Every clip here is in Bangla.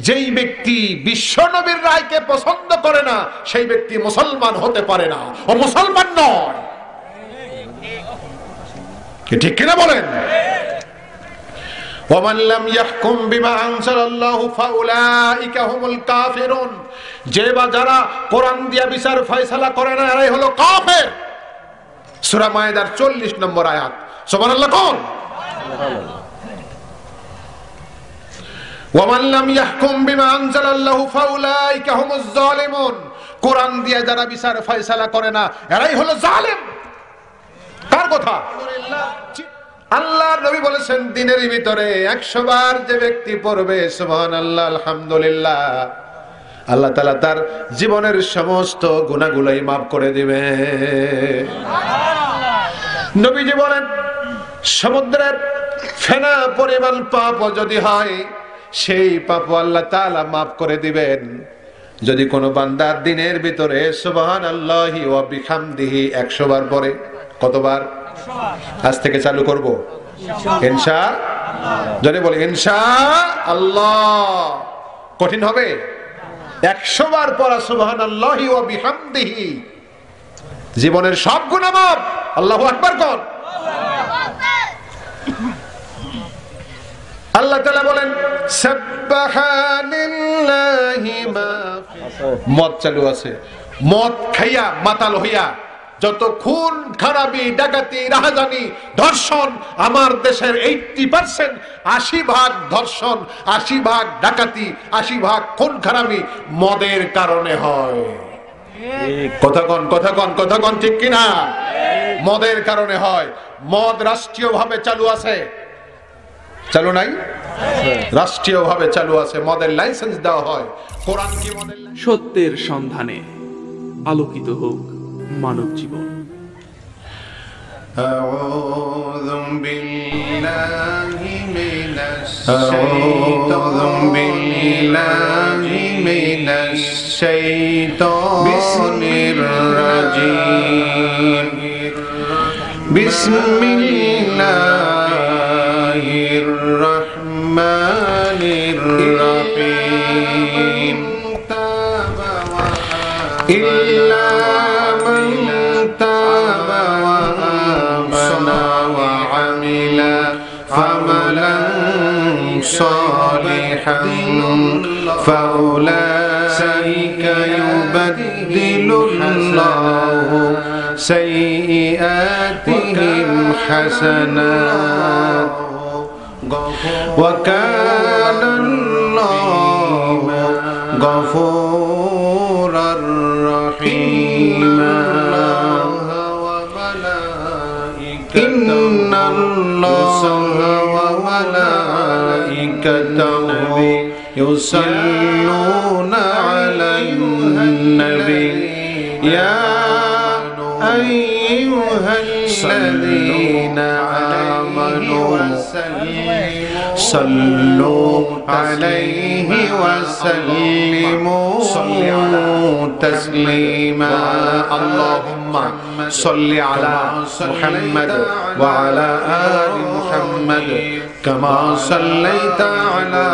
যেই ব্যক্তি বিশ্ব নবীর রায়কে পছন্দ করে না সেই ব্যক্তি মুসলমান হতে পারে না, ও মুসলমান নয়। ঠিক কিনা বলেন? ওয়ামান লাম ইয়াহকুম বিমা আনজালাল্লাহু ফাউলাইকা হুমুল কাফিরুন, যে বা যারা কোরআন দিয়ে বিচার ফয়সালা করে না এরাই হলো কাফের। সূরা মায়েদার 40 নম্বর আয়াত। সুবহানাল্লাহ কোন? ওয়ামান লাম ইয়াহকুম বিমা আনজালাল্লাহু ফাউলাইকা হুমুজ জালিমুন, কোরআন দিয়ে যারা বিচার ফয়সালা করে না এরাই হলো জালেম। কার কথা? আল্লাহর নবী বলেছেন দিনের ভিতরে 100 বার যে ব্যক্তি পড়বে সুবহানাল্লাহ আলহামদুলিল্লাহ, আল্লাহ তাআলা তার জীবনের সমস্ত গুনাহগুলোই maaf করে দিবে। নবীজি বলেন সমুদ্রের ফেনা পরিমাণ পাপ যদি হয় সেই পাপ আল্লাহ তাআলা maaf করে দিবেন যদি কোনো বান্দা দিনের ভিতরে সুবহানাল্লাহি ওয়া বিহামদিহি 100 বার পড়ে। কতবার? আজ থেকে চালু করব ইনশাআল্লাহ। যদি বলি ইনশাআল্লাহ, কঠিন হবে? 100 বার পড়া সুবহানাল্লাহি ওয়া বিহামদিহি, জীবনের সব গুনাহ মাফ। আল্লাহু আকবার কোন? আল্লাহ তাআলা বলেন সাবহানাল্লাহি মা ফি, মদ চালু আছে, মদ খাইয়া মাতাল হইয়া যত খুন খারাপি ডাকাতি রাহাজানি ধর্ষণ, আমার দেশের 80% 80% ধর্ষণ, 80% ডাকাতি, 80% খুন খারাপি মদের কারণে হয়। কথা কন ঠিক কিনা? মদের কারণে হয়। মদ রাষ্ট্রীয়ভাবে চালু আছে, চালু নাই? রাষ্ট্রীয়ভাবে চালু আছে, মদের লাইসেন্স দেওয়া হয়। কোরআন কি মদের? সত্যের সন্ধানে আলোকিত হোক মানব জীবন। أعوذ بالله من الشيطان الرجيم. بسم الله الرحمن الرحيم. إلا من تاب وآمن وعمل عملا صالحا فأولئك يبدل الله سيئاتهم حسنات وكان الله غفورا رحيما. إن الله وملائكته يصلون على النبي يا أيها الذين آمنوا صلوا عليه وسلموا تسليما. اللهم صل على محمد وعلى آل محمد كما صليت على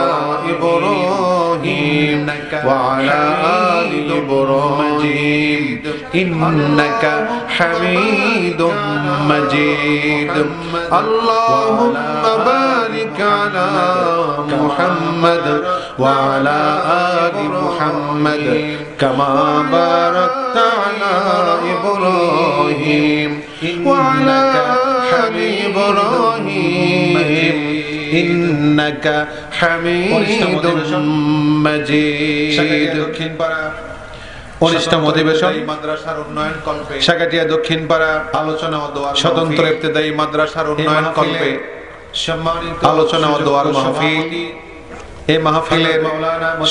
إبراهيم وعلى آل إبراهيم إنك حميد مجيد. اللهم بارك على محمد وعلى آل محمد كما باركت على إبراهيم وعلى آل إبراهيم إنك حميد مجيد. অনুষ্ঠান অধিবেশন মাদ্রাসার উন্নয়ন কল্পে সাগাটিয়া দক্ষিণ পাড়া আলোচনা ও দোয়া স্বতন্ত্র ইবতেদায়ী মাদ্রাসার উন্নয়ন কল্পে সম্মানিত আলোচনা ও দোয়ার মাহফিল। এই মাহফিলের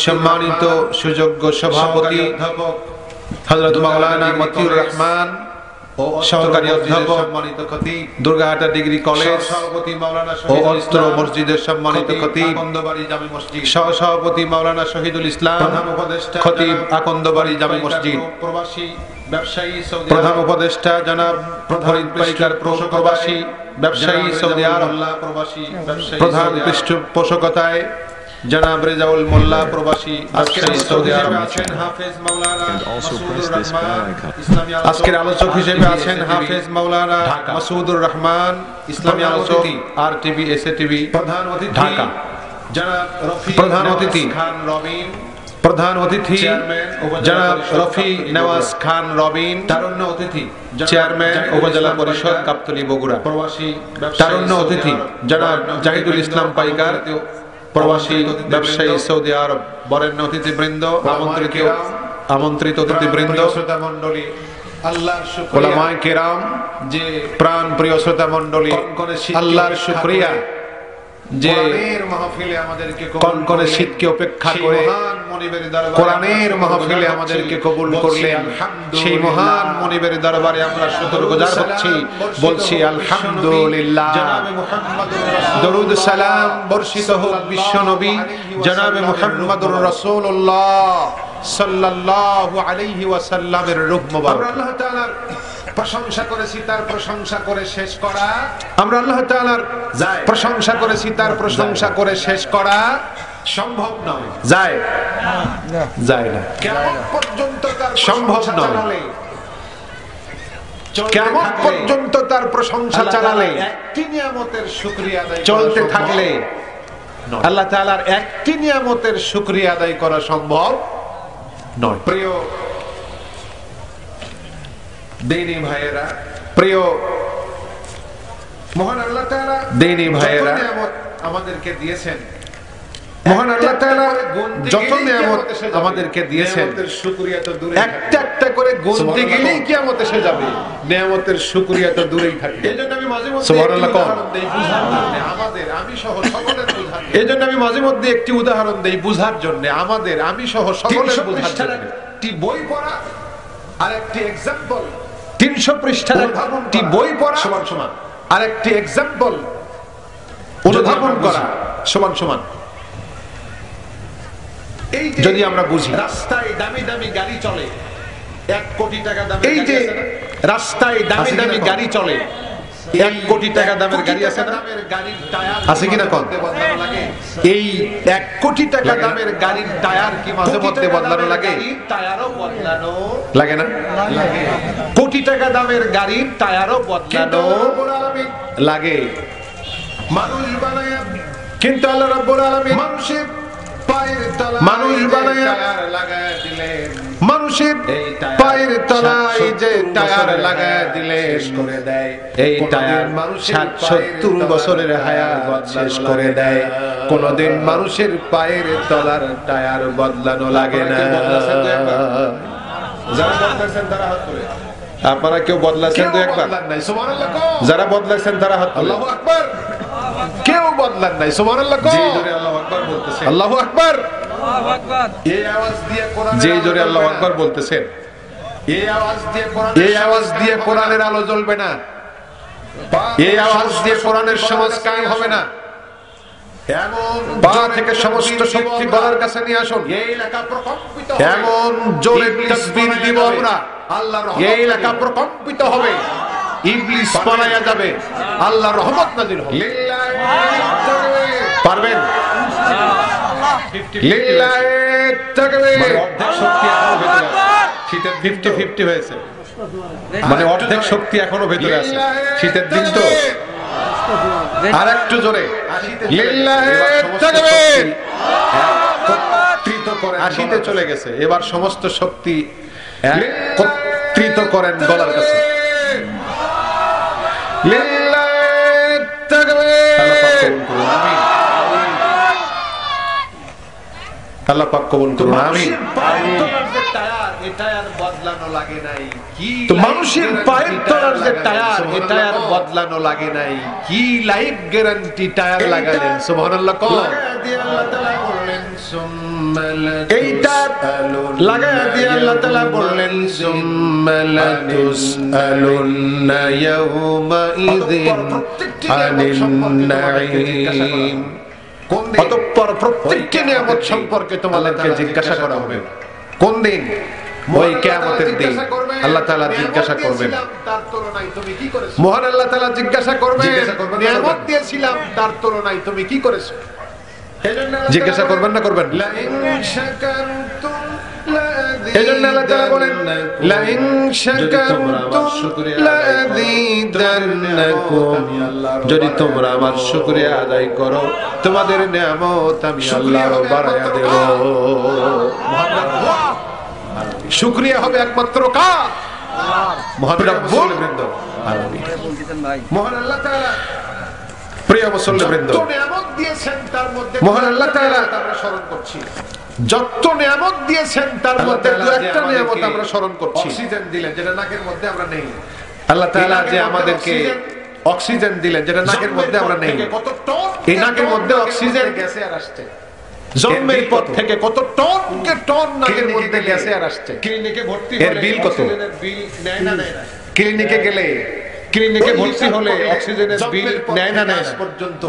সম্মানিত সুযোগ্য সভাপতি অধ্যাপক হযরত মাওলানা মতিউর রহমান, সহকারী অধ্যাপক সম্মানিত খতিব দুর্গাহাটা ডিগ্রি কলেজ, সভাপতি মাওলানা ও অস্ত্র মসজিদের সম্মানিত খতিব আকন্দবাড়ি জামে মসজিদ, সহসভাপতি মাওলানা শহীদুল ইসলাম, প্রধান উপদেষ্টা খতিব আকন্দবাড়ি জামে মসজিদ, প্রবাসী ব্যবসায়ী সৌদি প্রধান উপদেষ্টা জনাব ফরিদ পাইকার প্রবাসী ব্যবসায়ী সৌদি আরব প্রবাসী ব্যবসায়ী প্রধান পৃষ্ঠপোষকতায় জনাব রেজাউল মোল্লা প্রবাসী ব্যবসায়ী সৌদি আরব আছেন হাফেজ মাওলানা মাসুদুর রহমান ইসলামী আজকের আলোচক হিসেবে আছেন হাফেজ মাওলানা মাসুদুর রহমান ইসলামী আলোচক আরটিভি এসএটিভি প্রধান অতিথি ঢাকা জনাব রফি প্রধান অতিথি খান রবিন প্রধান অতিথি জনাব রফি নওয়াজ খান রবিন তারুণ্য অতিথি চেয়ারম্যান উপজেলা পরিষদ গাবতলী বগুড়া প্রবাসী তারুণ্য অতিথি জনাব জাহিদুল ইসলাম পাইকার প্রবাসী ব্যবসায়ী সৌদি আরব বরেণ্য অতিথিবৃন্দ আমন্ত্রিত অতিথিবৃন্দ শ্রোতা মণ্ডলী আল্লাহর শুকরিয়া উলামায়ে কেরাম যে প্রাণ প্রিয় শ্রোতা মণ্ডলী আল্লাহর শুকরিয়া যে মাহফিলে আমাদেরকে কনকনে শীতকে উপেক্ষা করে কোরআনের মাহফিলে আমাদেরকে কবুল করলেন সেই মহান মুনিবের দরবারে আমরা শুকরগুজার হচ্ছি বলছি আলহামদুলিল্লাহ জনাবে মুহাম্মদুর রাসূল দরুদ সালাম বর্ষিত হোক বিশ্ব নবী জনাবে মুহাম্মদুর রাসূলুল্লাহ সাল্লাল্লাহু আলাইহি ওয়াসাল্লামের রূহ মুবারক আল্লাহ তাআলার প্রশংসা করেছি তার প্রশংসা করে শেষ করা আমরা আল্লাহ তাআলার প্রশংসা করেছি তার প্রশংসা করে শেষ করা সম্ভব নয় যায় না কিয়ামত পর্যন্ত তার সম্ভব নয় কিয়ামত পর্যন্ত তার প্রশংসা চালালে একটি নিয়ামতের শুকরিয়া আদায় চলতে থাকলে আল্লাহ তাআলার একটি নিয়ামতের শুকরিয়া আদায় করা সম্ভব নয় প্রিয় দেনী ভাইয়েরা প্রিয় মহান আল্লাহ তাআলা দেনী ভাইয়েরা আমাদেরকে দিয়েছেন মহান আল্লাহ তাআলা যত নিয়ামত আমাদেরকে দিয়েছেন শুকরিয়া তো দূরে একটা একটা করে গুনতে গেলেই কিয়ামত এসে যাবে নিয়ামতের শুকরিয়া তো দূরেই থাকবে এজন্য আমি মাঝে মধ্যে সুবহানাল্লাহ আমাদের আমি সহ সকলের বুঝার এজন্য আমি মাঝে মধ্যে একটি উদাহরণ দেই বুঝার জন্য আমাদের আমি সহ সকলের বুঝার জন্য একটি বই পড়া আর একটি एग्जांपल 300 পৃষ্ঠার একটি বই পড়া সমান সমান আর একটি एग्जांपल অনুধাবন করা সমান সমান এই যদি আমরা বুঝি রাস্তায় দামি দামি গাড়ি চলে 1 কোটি টাকা দামের এই যে রাস্তায় দামি দামি গাড়ি চলে 1 কোটি টাকা দামের গাড়ি আছে না গাড়ির টায়ার আছে কিনা কোন বদলানো লাগে এই 1 কোটি টাকা দামের গাড়ির টায়ার কি মাঝে মধ্যে বদলানো লাগে টায়ারও বদলানো লাগে না লাগে কোটি টাকা দামের গাড়ির টায়ারও বদলানো লাগে মানুষ বানায় কিন্তু আল্লাহ রাব্বুল আলামিন মানুষের পায়ের তলায় মানুষ বানায় টায়ার লাগায় দিলেন মানুষের পায়ের তলায় যে টায়ার লাগায় দিলেন করে দেয় এই টায়ার মানুষের 70 বছরের হায়াত শেষ করে দেয় কোনদিন মানুষের পায়ের তলার টায়ার বদলানো লাগে না যারা বদলাছেন তারা হাত তুলে আপনারা কেউ বদলাছেন তো একবার নাই সুবহানাল্লাহ যারা বদলাছেন তারা হাত তুলে আল্লাহু আকবার কেউ বদলান নাই সুবহানাল্লাহ যে জোরে আল্লাহু আকবার বলতেছেন আল্লাহু আকবার আল্লাহু আকবার এই আওয়াজ দিয়ে কোরআন যে জোরে আল্লাহু আকবার বলতেছেন এই আওয়াজ দিয়ে কোরআনের আলো জ্বলবে না এই আওয়াজ দিয়ে কোরআনের সমাজ কায়েম হবে না এমন পা থেকে সমস্ত শক্তি গলার কাছে নিয়ে আসুন এই এলাকা প্রকম্পিত হবে এমন জোরে তাকবীর দিব আমরা আল্লাহর রহমত এই এলাকা প্রকম্পিত হবে ইবলিস পালায়া যাবে আল্লাহর রহমত নাযিল হবে পারবেন লিল্লাহি তাকবীর অর্ধেক শক্তি এখনো ভেতরে আছে শীতের 50-50 হয়েছে মানে অর্ধেক শক্তি এখনো ভেতরে আছে শীতের দিন তো আরেকটু জোরে লিল্লাহি তাকবীর একত্রিত করেন আশিতে চলে গেছে এবার সমস্ত শক্তি একত্রিত করেন গলার কাছে লিল্লাহি তাকবীর আল্লাহ পাক কবুল করুন আমিন টায়ার বদলানো লাগে নাই কি তো মানুষের পায়ের তলার যে টায়ার এই টায়ার বদলানো লাগে নাই কি লাইফ গ্যারান্টি টায়ার লাগালেন সুবহানাল্লাহ কোন আল্লাহ তাআলা বললেন এইটা লাগায়া দিয়ে আল্লাহ তাআলা বললেন সুম্মা তুসআলুন্না ইয়াওমা ইযিন আনিন নাঈম অতঃপর প্রত্যেকটি নিয়ামত সম্পর্কে তোমাদেরকে জিজ্ঞাসা করা হবে কোন দিন ওই কিয়ামতের দিন আল্লাহ তাআলা জিজ্ঞাসা করবেন তার তুলনায় তুমি কি করেছো মহান আল্লাহ তাআলা জিজ্ঞাসা করবেন নিয়ামত দিয়েছিলাম তার তুলনায় তুমি কি করেছো জিজ্ঞাসা করবেন না করবেন? এজন্য আল্লাহ তাআলা বলেন লা ইন শাকারতুম লাযীদান্নাকুম, যদি তোমরা আমার শুকরিয়া আদায় করো তোমাদের নিয়ামত আমি আল্লাহ বাড়ায়া দেব। শুকরিয়া হবে একমাত্র কার? মহান রব্বুল আলামিন, মহান আল্লাহ তাআলা। প্রিয় মুসল্লিবৃন্দ, যত নিয়ামত দিয়েছেন তার মধ্যে মহান আল্লাহ তাআলা আমরা স্মরণ করছি, যত নিয়ামত দিয়েছেন তার মধ্যে দু একটা নিয়ামত আমরা স্মরণ করছি। অক্সিজেন দিলেন যেটা নাকের মধ্যে আমরা নেই, আল্লাহ তাআলা যে আমাদেরকে অক্সিজেন দিলেন যেটা নাকের মধ্যে আমরা নেই, এই নাকের মধ্যে অক্সিজেন গ্যাসে আর আসছে, জন্মের পর থেকে কত টন কে টন নাকের মধ্যে গ্যাসে আর আসছে। ক্লিনিকে ভর্তি হলে এর বিল কত? বিল নেয় না নেয় না? ক্লিনিকে গেলে, ক্লিনিকে ভর্তি হলে অক্সিজেনের বিল নেয় না নেয় পর্যন্ত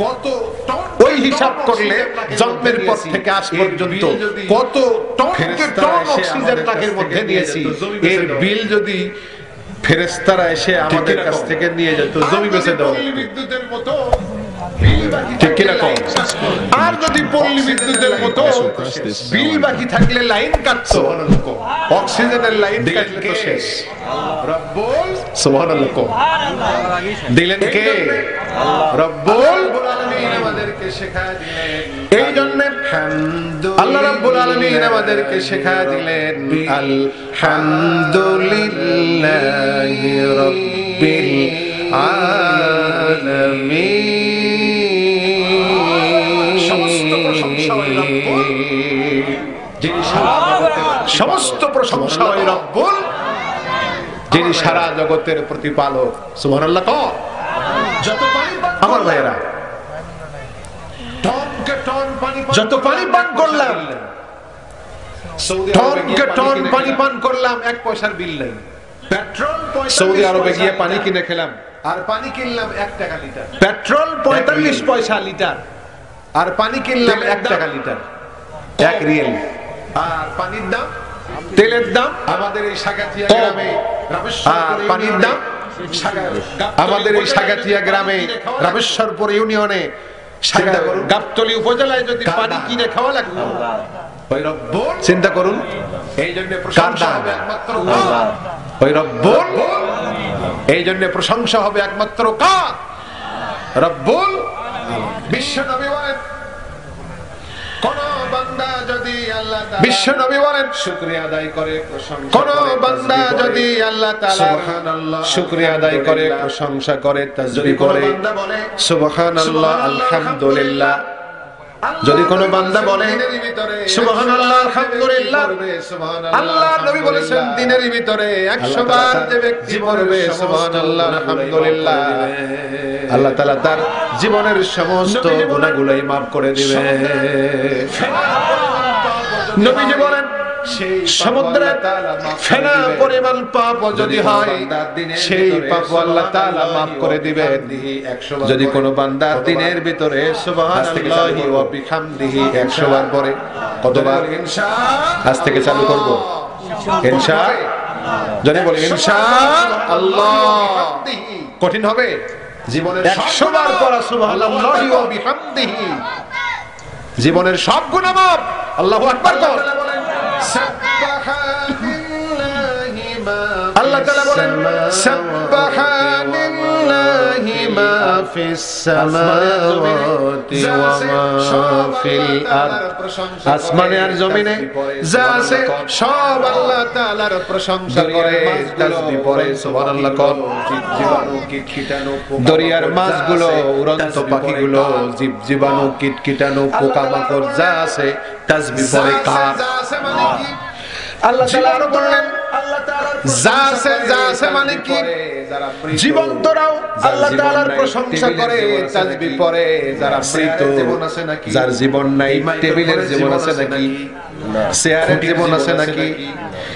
কত টন, ওই হিসাব করলে জন্মের পর থেকে আজ পর্যন্ত কত টন কে টন অক্সিজেন নাকের মধ্যে নিয়েছি, এর বিল যদি ফেরেশতারা এসে আমাদের কাছ থেকে নিয়ে যেত জমি বেচে দাও, বিদ্যুতের মতো ঠিক কিনা কম। আর যদি পল্লী বিদ্যুতের মতো বিল বাকি থাকলে লাইন কাটতো, অক্সিজেনের লাইন কাটলে তো শেষ। রব্বুল সুবহানাল্লাহ দিলেন কে? রব্বুল আলামিন আমাদেরকে শেখায় দিলেন। এই জন্য আল্লাহ রাব্বুল আলামিন আমাদেরকে শেখায় দিলেন আলহামদুলিল্লাহি রাব্বিল আলামিন। সমস্ত প্রশংসা ওই রব্বুল যিনি সারা জগতের প্রতিপালক। সুবহানাল্লাহ। আমার ভাইয়েরা, যত পানি পান করলাম, টনকে টন পানি পান করলাম, এক পয়সার বিল নেই। পেট্রোল সৌদি আরবে গিয়ে পানি কিনে খেলাম, আর পানি কিনলাম 1 টাকা লিটার। পেট্রোল 45 পয়সা লিটার, আর পানি কিনলাম 1 টাকা লিটার, 1 রিয়াল। আর পানির দাম, তেলের দাম আমাদের এই সাগাতিয়া গ্রামে, আর পানির দাম আমাদের এই সাগাতিয়া গ্রামে রামেশ্বরপুর ইউনিয়নে গাবতলী উপজেলায় যদি পানি কিনে খাওয়া লাগতো, চিন্তা করুন। এই জন্য প্রশংসা হবে একমাত্র কার? ওই রব্বুল। এই জন্য প্রশংসা হবে একমাত্র কার? রব্বুল। বিশ্ব নবী বলেন, কোন বান্দা যদি আল্লাহ তাআলা, বিশ্ব নবী বলেন, শুকরিয়া আদায় করে প্রশংসা, কোন বান্দা যদি আল্লাহ তাআলা সুবহানাল্লাহ শুকরিয়া আদায় করে প্রশংসা করে, তাসবিহ করে, সুবহানাল্লাহ আলহামদুলিল্লাহ, যদি কোন বান্দা বলে সুবহানাল্লাহ আলহামদুলিল্লাহ, আল্লাহর নবী বলেছেন দিনের ভিতরে 100 বার যে ব্যক্তি বলবে সুবহানাল্লাহ আলহামদুলিল্লাহ, আল্লাহ তাআলা তার জীবনের সমস্ত গুনাহগুলোই maaf করে দিবেন। নবীজি বলেন, সমুদ্রে ফেনা পরিমাণ পাপ যদি হয়, সেই পাপ আল্লাহ তাআলা maaf করে দিবেন। যদি কোন বান্দা দিনের ভিতরে সুবহানাল্লাহি ওয়া বিহামদিহি 100 বার পড়ে, কতবার? ইনশাআল্লাহ। আজ থেকে চালু করব ইনশাআল্লাহ। যদি বলি ইনশাআল্লাহ, কঠিন হবে জীবনের 100 বার পড়া সুবহানাল্লাহি ওয়া বিহামদিহি, জীবনের সব গুনাহ maaf। আল্লাহু আকবার। আল্লাহ তাআলা বলেন, সাবহানাল্লাহি মা ফিস সামাওয়াতি ওয়া মা ফিল আরদ, আসমানে আর জমিনে যা আছে সব আল্লাহ তাআলার প্রশংসা করে, তাসবিহ পড়ে, সুবহানাল্লাহ। জীবাণু, কীটাণু, দরিয়ার মাছগুলো, উড়ন্ত পাখিগুলো, জীবাণু, কীটাণু, পোকামাকড় যা আছে তাসবিহ পড়ে কার? আল্লাহ তাআলা আরো বললেন, যা আছে মানে কি? জীবন্তরাও আল্লাহ তাআলার প্রশংসা করে, তাসবিহ পড়ে। যারা মৃত, যার জীবন নাই, টেবিলের জীবন আছে নাকি? চেয়ারের জীবন আছে নাকি?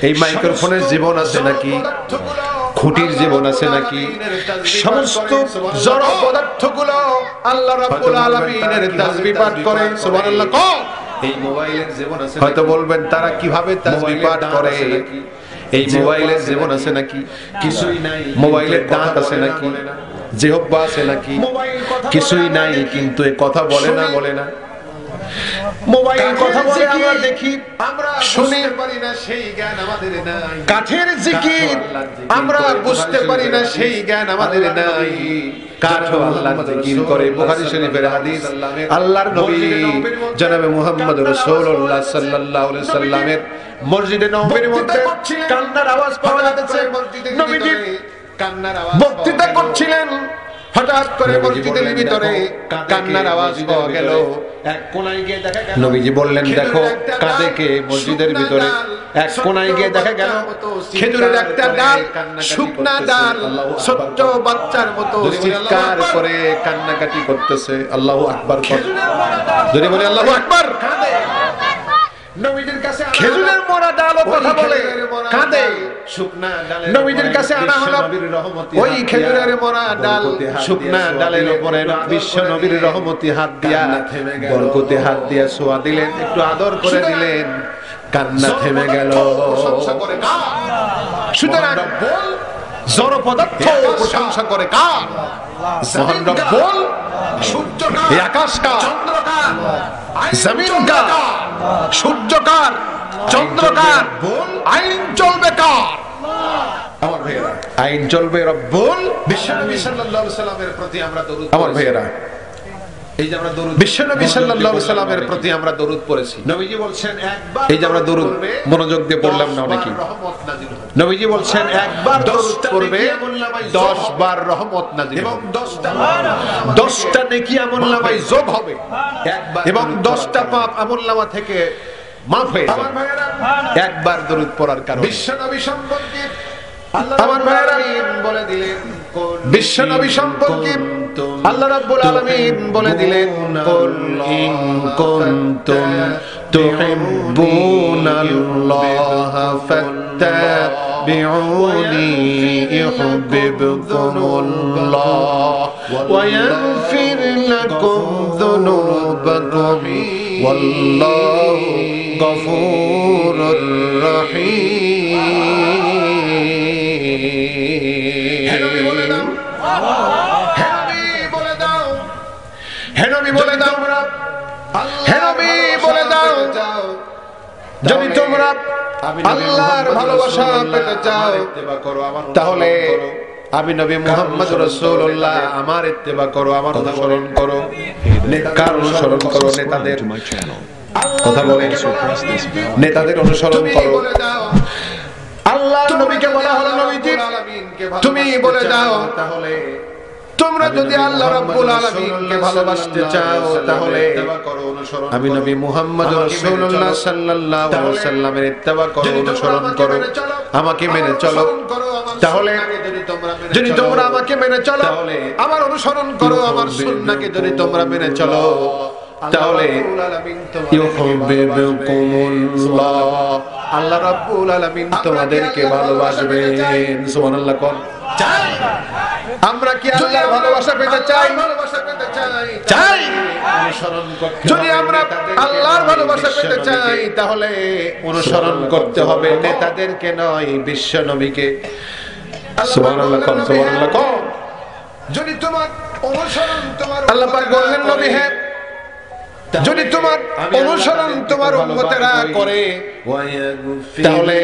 এই মাইক্রোফোনের জীবন আছে নাকি? খুঁটির জীবন আছে নাকি? সমস্ত জড় পদার্থগুলো আল্লাহ রাব্বুল আলামিনের তাসবিহ পাঠ করে, সুবহানাল্লাহ। এই মোবাইলের জীবন আছে? হয়তো বলবেন তারা কিভাবে তাসবিহ পাঠ করে? এই মোবাইলের জীবন আছে নাকি? কিছুই নাই। মোবাইলের দাঁত আছে নাকি? জিহ্বা আছে নাকি? কিছুই নাই। কিন্তু এই কথা বলে না, বলে না। মোবাইল কথা বলে আমরা দেখি, আমরা শুনি, শুনতে পারি না, সেই জ্ঞান আমাদের নাই। কাঠের জিকির আমরা বুঝতে পারি না, সেই জ্ঞান আমাদের নাই। কাঠও আল্লাহর জিকির করে। বুখারী শরীফের হাদিস, আল্লাহর নবী জনাবে মুহাম্মদ রাসূলুল্লাহ সাল্লাল্লাহু আলাইহি সাল্লামের মসজিদে নববীর মধ্যে কান্নার আওয়াজ পাওয়া যাচ্ছে। নবীজি কান্নার আওয়াজ বক্তৃতা করছিলেন, হঠাৎ করে মসজিদের ভিতরে কান্নার আওয়াজ পাওয়া গেল। এক কোণায় গিয়ে দেখা গেল, নবীজি বললেন, দেখো কাঁদে কে? মসজিদের ভিতরে এক কোণায় গিয়ে দেখা গেল খেজুরের একটা ডাল, শুকনা ডাল, ছোট্ট বাচ্চার মতো চিৎকার করে কান্নাকাটি করতেছে। আল্লাহু আকবার। যদি বলে আল্লাহু আকবার। নবীদের কাছে খেজুরের মরা ডালও কথা বলে, কাঁদে। শুকনা ডালে নবীদের কাছে আনা হলো ওই খেজুরের মরা ডাল, শুকনা ডালের উপরে বিশ্ব নবীর রহমতি হাত দিয়া, বরকতে হাত দিয়া ছোঁয়া দিলেন, একটু আদর করে দিলেন, কান্না থেমে গেল। সুতরাং জড় পদার্থ প্রশংসা করে কার? মহান রব্বুল। সূর্য এই আকাশ কার? চন্দ্র কার? জমিন কার? সূর্য কার? চন্দ্র কার? আইন চলবে কার? আমার ভাইয়েরা, আইন চলবে রব্বুল। বিশ্বনবী সাল্লাল্লাহু আলাইহি সাল্লামের প্রতি আমরা দরুদ, আমার ভাইয়েরা, এই যে আমরা দরুদ, বিশ্বনবী সাল্লাল্লাহু আলাইহি সাল্লামের প্রতি আমরা দরুদ পড়েছি। নবীজি বলছেন একবার, এই যে আমরা দরুদ মনোযোগ দিয়ে পড়লাম না অনেকেই। রহমত নাযিল হবে। নবীজি বলছেন একবার দরুদ পড়বে 10 বার রহমত নাযিল এবং হবে, 10টা নেকি আমলনামায় যোগ হবে, এবং 10টা পাপ আমলনামা থেকে মাফ হয়ে আমার যাবে ভাইয়েরা, একবার দরুদ পড়ার কারণে। বিশ্বনবী সম্পর্কে আমার ভাইয়েরা, বলে দিলেন, বিশ্বনবী সম্পর্কে আল্লাহ রাব্বুল আলামিন বলে দিলেন, কুল ইন কুনতুম তুহিব্বুনাল্লাহা ফাত্তাবিউনি ইউহিব্বুকুমুল্লাহ ওয়া ইয়াগফির লাকুম যুনুবাকুম ওয়াল্লাহু গফুরুর রহিম। হে নবী বলে দাও, হে নবী বলে দাও, হে নবী বলে দাও, হে নবী বলে দাও, যদি তোমরা আল্লাহর ভালোবাসা পেতে চাও তাহলে আমি নবী মুহাম্মদ রাসূলুল্লাহ আমার ইত্তেবা করো, আমার অনুসরণ করো। কার অনুসরণ করো? নেতাদের। কথা বলে, নেতাদের অনুসরণ করো। আল্লাহ নবীকে বলা হলো, নবীজি তুমি বলে দাও, তাহলে তোমরা যদি আল্লাহ রাব্বুল আলামিনকে ভালোবাসতে চাও তাহলে আমি নবী মুহাম্মদ রাসূলুল্লাহ সাল্লাল্লাহু আলাইহি ওয়াসাল্লামের ইত্তেবা করো, অনুসরণ করো, আমাকে মেনে চলো। তাহলে যদি তোমরা আমাকে মেনে চলো, আমার অনুসরণ করো, আমার সুন্নাহকে যদি তোমরা মেনে চলো, তাহলে ইউহিব্বুকুমুল্লাহ, আল্লাহ রাব্বুল আলামিন তোমাদেরকে ভালোবাসবেন। সুবহানাল্লাহ। কোন আমরা কি আল্লাহর ভালোবাসা পেতে চাই? চাই। যদি আমরা আল্লাহর ভালোবাসা পেতে চাই তাহলে অনুসরণ করতে হবে নেতাদেরকে নয়, বিশ্ব নবীকে। সুবহানাল্লাহ। কোন সুবহানাল্লাহ। কোন যদি তোমার অনুসরণ, তোমার আল্লাহ পাক বললেন, নবী হে, যদি তোমার অনুসরণ তোমার উম্মতেরা করে তাহলে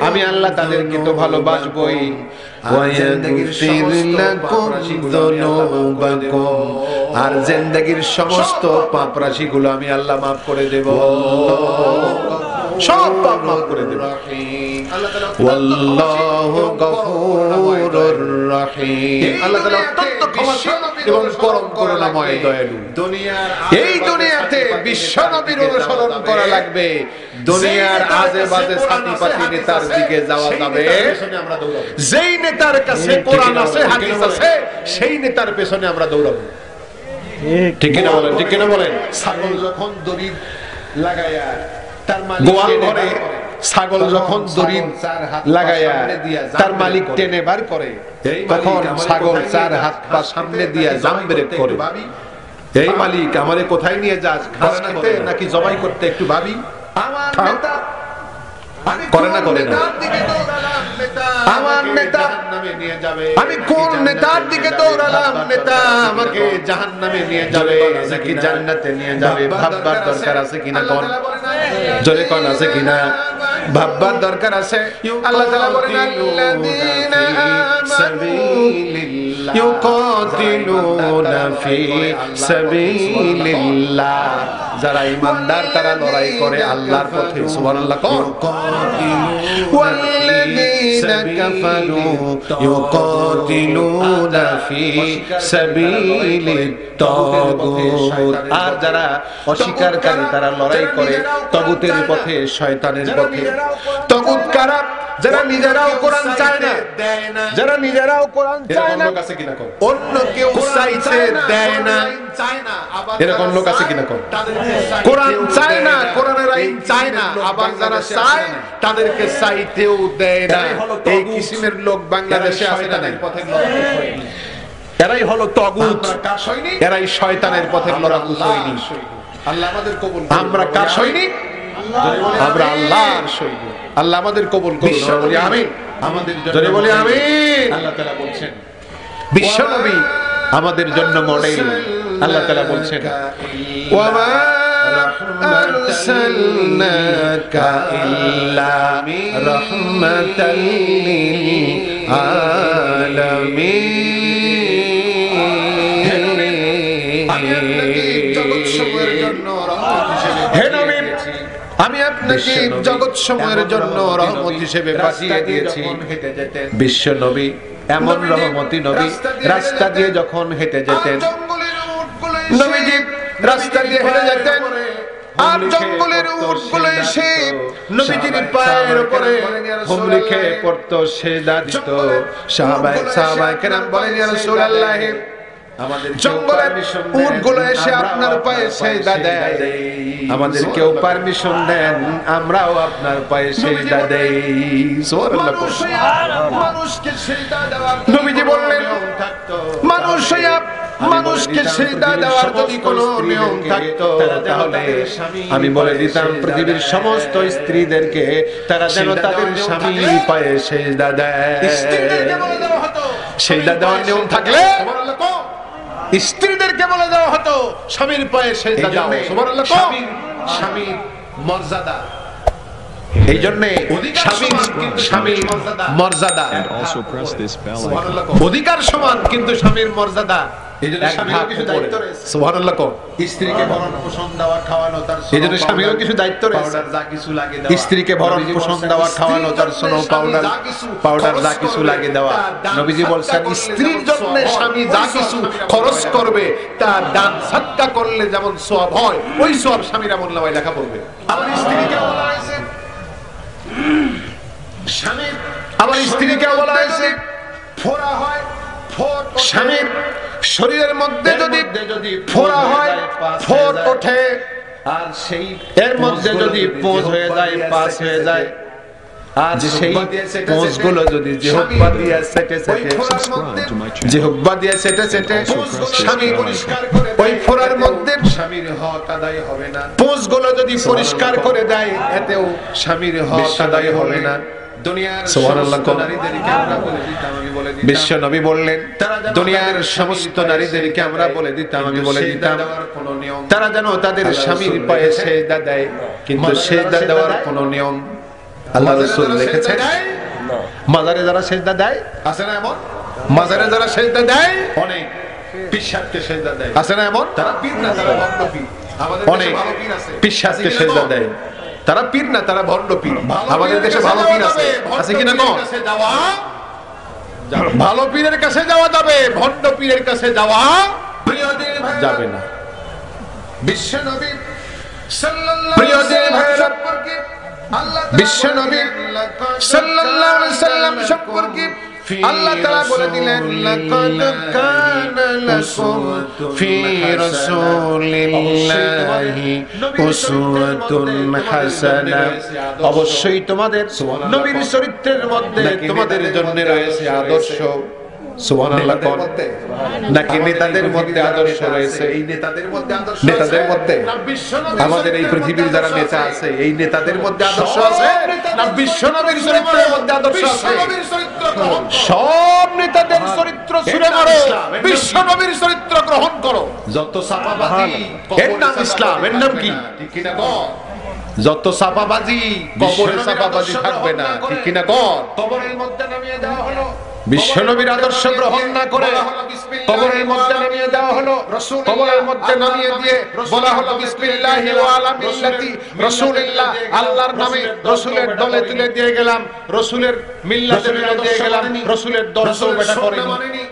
আমি আল্লাহ তাদেরকে তো ভালোবাসবই। আর জিন্দেগীর সমস্ত পাপ রাশি গুলো আমি আল্লাহ মাফ করে দেব, সব পাপ মাফ করে দেব। আল্লাহু গফুরুর রহিম। আল্লাহ তাআলা অত্যন্ত ক্ষমাশীল এবং পরম করুণাময় দয়ালু। এই দুনিয়াতে বিশ্ব নবীর অনুসরণ করা লাগবে। দুনিয়ার আজে বাজে সাথী পাতি নেতার দিকে যাওয়া যাবে, যেই নেতার কাছে কোরআন আছে, হাদিস আছে, সেই নেতার পেছনে আমরা দৌড়াবো। ঠিক কিনা বলেন? ঠিক কিনা বলেন? ছাগল যখন দড়ি লাগায়া তার গোয়াল ঘরে ছাগল যখন দড়ি লাগায়া তার মালিক টেনে বার করে, তখন ছাগল 4 হাত পা সামনে দিয়া জাম ব্রেক করে, এই মালিক আমারে কোথায় নিয়ে যাস, ঘাস খেতে নাকি জবাই করতে, একটু ভাবি। আমার নেতা, আমি করে না, করে না। নেতার দিকে দৌড়ালাম, আমার নেতা জাহান্নামে নিয়ে যাবে। আমি কোন নেতার দিকে দৌড়ালাম, নেতা আমাকে জাহান্নামে নিয়ে যাবে নাকি জান্নাতে নিয়ে যাবে, ভাববার দরকার আছে কিনা কোন? জোরে কোন আছে কিনা? ভাববার দরকার আছে। আল্লাহ তাআলা বলেন আল্লাযীনা আমানু ইউকাতিলুনা ফি সাবিলিল্লাহ, যারা ঈমানদার তারা লড়াই করে আল্লাহর পথে। সুবহানাল্লাহ। ওয়াল্লাযীনা কাফারু ইউকাতিলুনা ফি সাবিলিত তাগুত, আর যারা অস্বীকারকারী তারা লড়াই করে তাগুতের পথে, শয়তানের পথে। তাগুত কারা? যারা নিজেরাও কোরআন চায় না, যারা নিজেরাও কোরআন চায় না, অন্য কেউ চাইছে দেয় না, এরকম লোক আছে কিনা? কোরআন চায় না, কোরআনের আইন চায় না, আবার যারা চায় তাদেরকে চাইতেও দেয় না। এই কিসিমের লোক বাংলাদেশে আছে না? এরাই হলো তাগুত, এরাই শয়তানের পথের লড়াকু সৈনিক। আল্লাহ আমাদের কবুল। আমরা কার সৈনিক? আমরা আল্লাহর সৈনিক। আল্লাহ আমাদের কবুল করুন, বলি আমিন। আমাদের জন্য বলি আমিন। আল্লাহ তাআলা বলছেন বিশ্ব নবী আমাদের জন্য মডেল। আল্লাহ তাআলা বলছেন ওয়া মা আরসালনাকা ইল্লা রাহমাতাল লিল আলামিন। হে নবী, আমি আপনাকে জগৎ সমূহের জন্য রহমত হিসেবে পাঠিয়ে দিয়েছি। বিশ্ব নবী এমন রহমতি নবী, রাস্তা দিয়ে যখন হেঁটে যেতেন, নবীজি রাস্তা দিয়ে হেঁটে যেতেন, আর জঙ্গলের উটগুলো এসে নবীজির পায়ের উপরে হুমড়ি খেয়ে পড়তো, সেজদা দিত। সাহাবায়ে কেরাম বলেন ইয়া রাসূলুল্লাহ, জঙ্গলের উটগুলো এসে আপনার পায়ে সেজদা দেয়, আমাদের কেউ পারমিশন দেন আমরাও আপনার পায়ে সেজদা দেই। সুবহানাল্লাহ। মানুষকে সেজদা দেওয়ার নবীজি বললেন, মানুষকে সেজদা দেওয়ার যদি কোনো নিয়ম থাকতো তাহলে আমি বলে দিতাম পৃথিবীর সমস্ত স্ত্রীদেরকে তারা যেন তাদের স্বামীর পায়ে সেজদা দেয়। সেজদা দেওয়ার নিয়ম থাকলে স্ত্রীদেরকে বলে দেওয়া হতো স্বামীর পায়ে সেজদা দাও। সুবহানাল্লাহ। স্বামীর মর্যাদা, এই জন্য স্বামীর মর্যাদা, অধিকার সমান কিন্তু স্বামীর মর্যাদা। স্ত্রীকে ভরণ পোষণ দেওয়া খাওয়ানো তার, এই জন্য স্বামীরও কিছু দায়িত্ব রয়েছে। স্ত্রীকে ভরণ পোষণ দেওয়া খাওয়ানো তার, সোনো পাউডার যা কিছু লাগে দেওয়া। নবীজি বলছেন স্ত্রীর জন্য স্বামী যা কিছু খরচ করবে তার দান সাদকা করলে যেমন সওয়াব হয়, ওই সওয়াব স্বামীর আমলনামায় লেখা পড়বে। আবার স্ত্রীকে বলা হয়েছে, স্বামীর আবার স্ত্রীকে বলা হয়েছে ফোড়া হয়, স্বামীর শরীরের মধ্যে যদি ফোড়া হয়, ফোট ওঠে, আর সেই এর মধ্যে যদি পোঁজ হয়ে যায়, পাস হয়ে যায়, আর সেই পোঁজগুলো যদি জিহ্বা দিয়ে সেটে স্বামী পরিষ্কার করে, ওই ফোড়ার মধ্যে স্বামীর হক আদায় হবে না। পোঁজগুলো যদি পরিষ্কার করে দেয় এতেও স্বামীর হক আদায় হবে না। বিশ্ব নবী বললেন দুনিয়ার সমস্ত নারীদেরকে আমরা বলে দিতাম, আমি বলে দিতাম তারা যেন তাদের স্বামীর পায়ে সেজদা দেয়, কিন্তু সেজদা দেওয়ার কোন নিয়ম আল্লাহ রাসূল লিখেছেন। মাজারে যারা সেজদা দেয় আছে না এমন? মাজারে যারা সেজদা দেয় অনেক পিশাচকে সেজদা দেয় আছে না এমন? তারা পীর না, তারা ভণ্ড পীর। আমাদের দেশে ভালো পীর আছে, পিশাচকে সেজদা দেয়। তারা পীর না, তারা ভণ্ড পীর। আমাদের দেশে ভালো পীর আছে, আছে কিনা কোন? ভালো পীরের কাছে যাওয়া যাবে, ভণ্ড পীরের কাছে যাওয়া যাবে না। বিশ্ব নবী সাল্লাল্লাহু আলাইহি ওয়াসাল্লাম সম্পর্কে আল্লাহ তাআলা বলে দিলেন লাকাদ কানা লাকুম ফি রাসূলিল্লাহি উসওয়াতুন হাসানা, অবশ্যই তোমাদের নবীর চরিত্রের মধ্যে তোমাদের জন্য রয়েছে আদর্শ। সুবহানাল্লাহ কোন নাকি নেতাদের মধ্যে আদর্শ রয়েছে? এই নেতাদের মধ্যে আদর্শ নেতাদের মধ্যে না বিশ্বনবীর আমাদের এই পৃথিবীর যারা নেতা আছে এই নেতাদের মধ্যে আদর্শ আছে না বিশ্বনবীর চরিত্রের মধ্যে আদর্শ আছে? বিশ্বনবীর চরিত্র গ্রহণ করো। সব নেতাদের চরিত্র ছুঁড়ে মারো, বিশ্বনবীর চরিত্র গ্রহণ করো। যত সাপাবাজি এর নাম ইসলাম, এর নাম কি? ঠিক কিনা কর? যত সাপাবাজি কবরে সাপাবাজি থাকবে না, ঠিক কিনা কর? কবরের মধ্যে নামিয়ে দেওয়া হলো বিশ্বনবীর আদর্শ গ্রহণ না করে কবরের মধ্যে নামিয়ে দেওয়া হলো, কবরের মধ্যে নামিয়ে দিয়ে বলা হলো বিসমিল্লাহি ওয়া আলা মিল্লাতি রাসূলিল্লাহ, আল্লাহর নামে রাসূলের দলে তুলে দিয়ে গেলাম, রাসূলের মিল্লাতে তুলে দিয়ে গেলাম, রাসূলের দর্শ বেটা করেনি,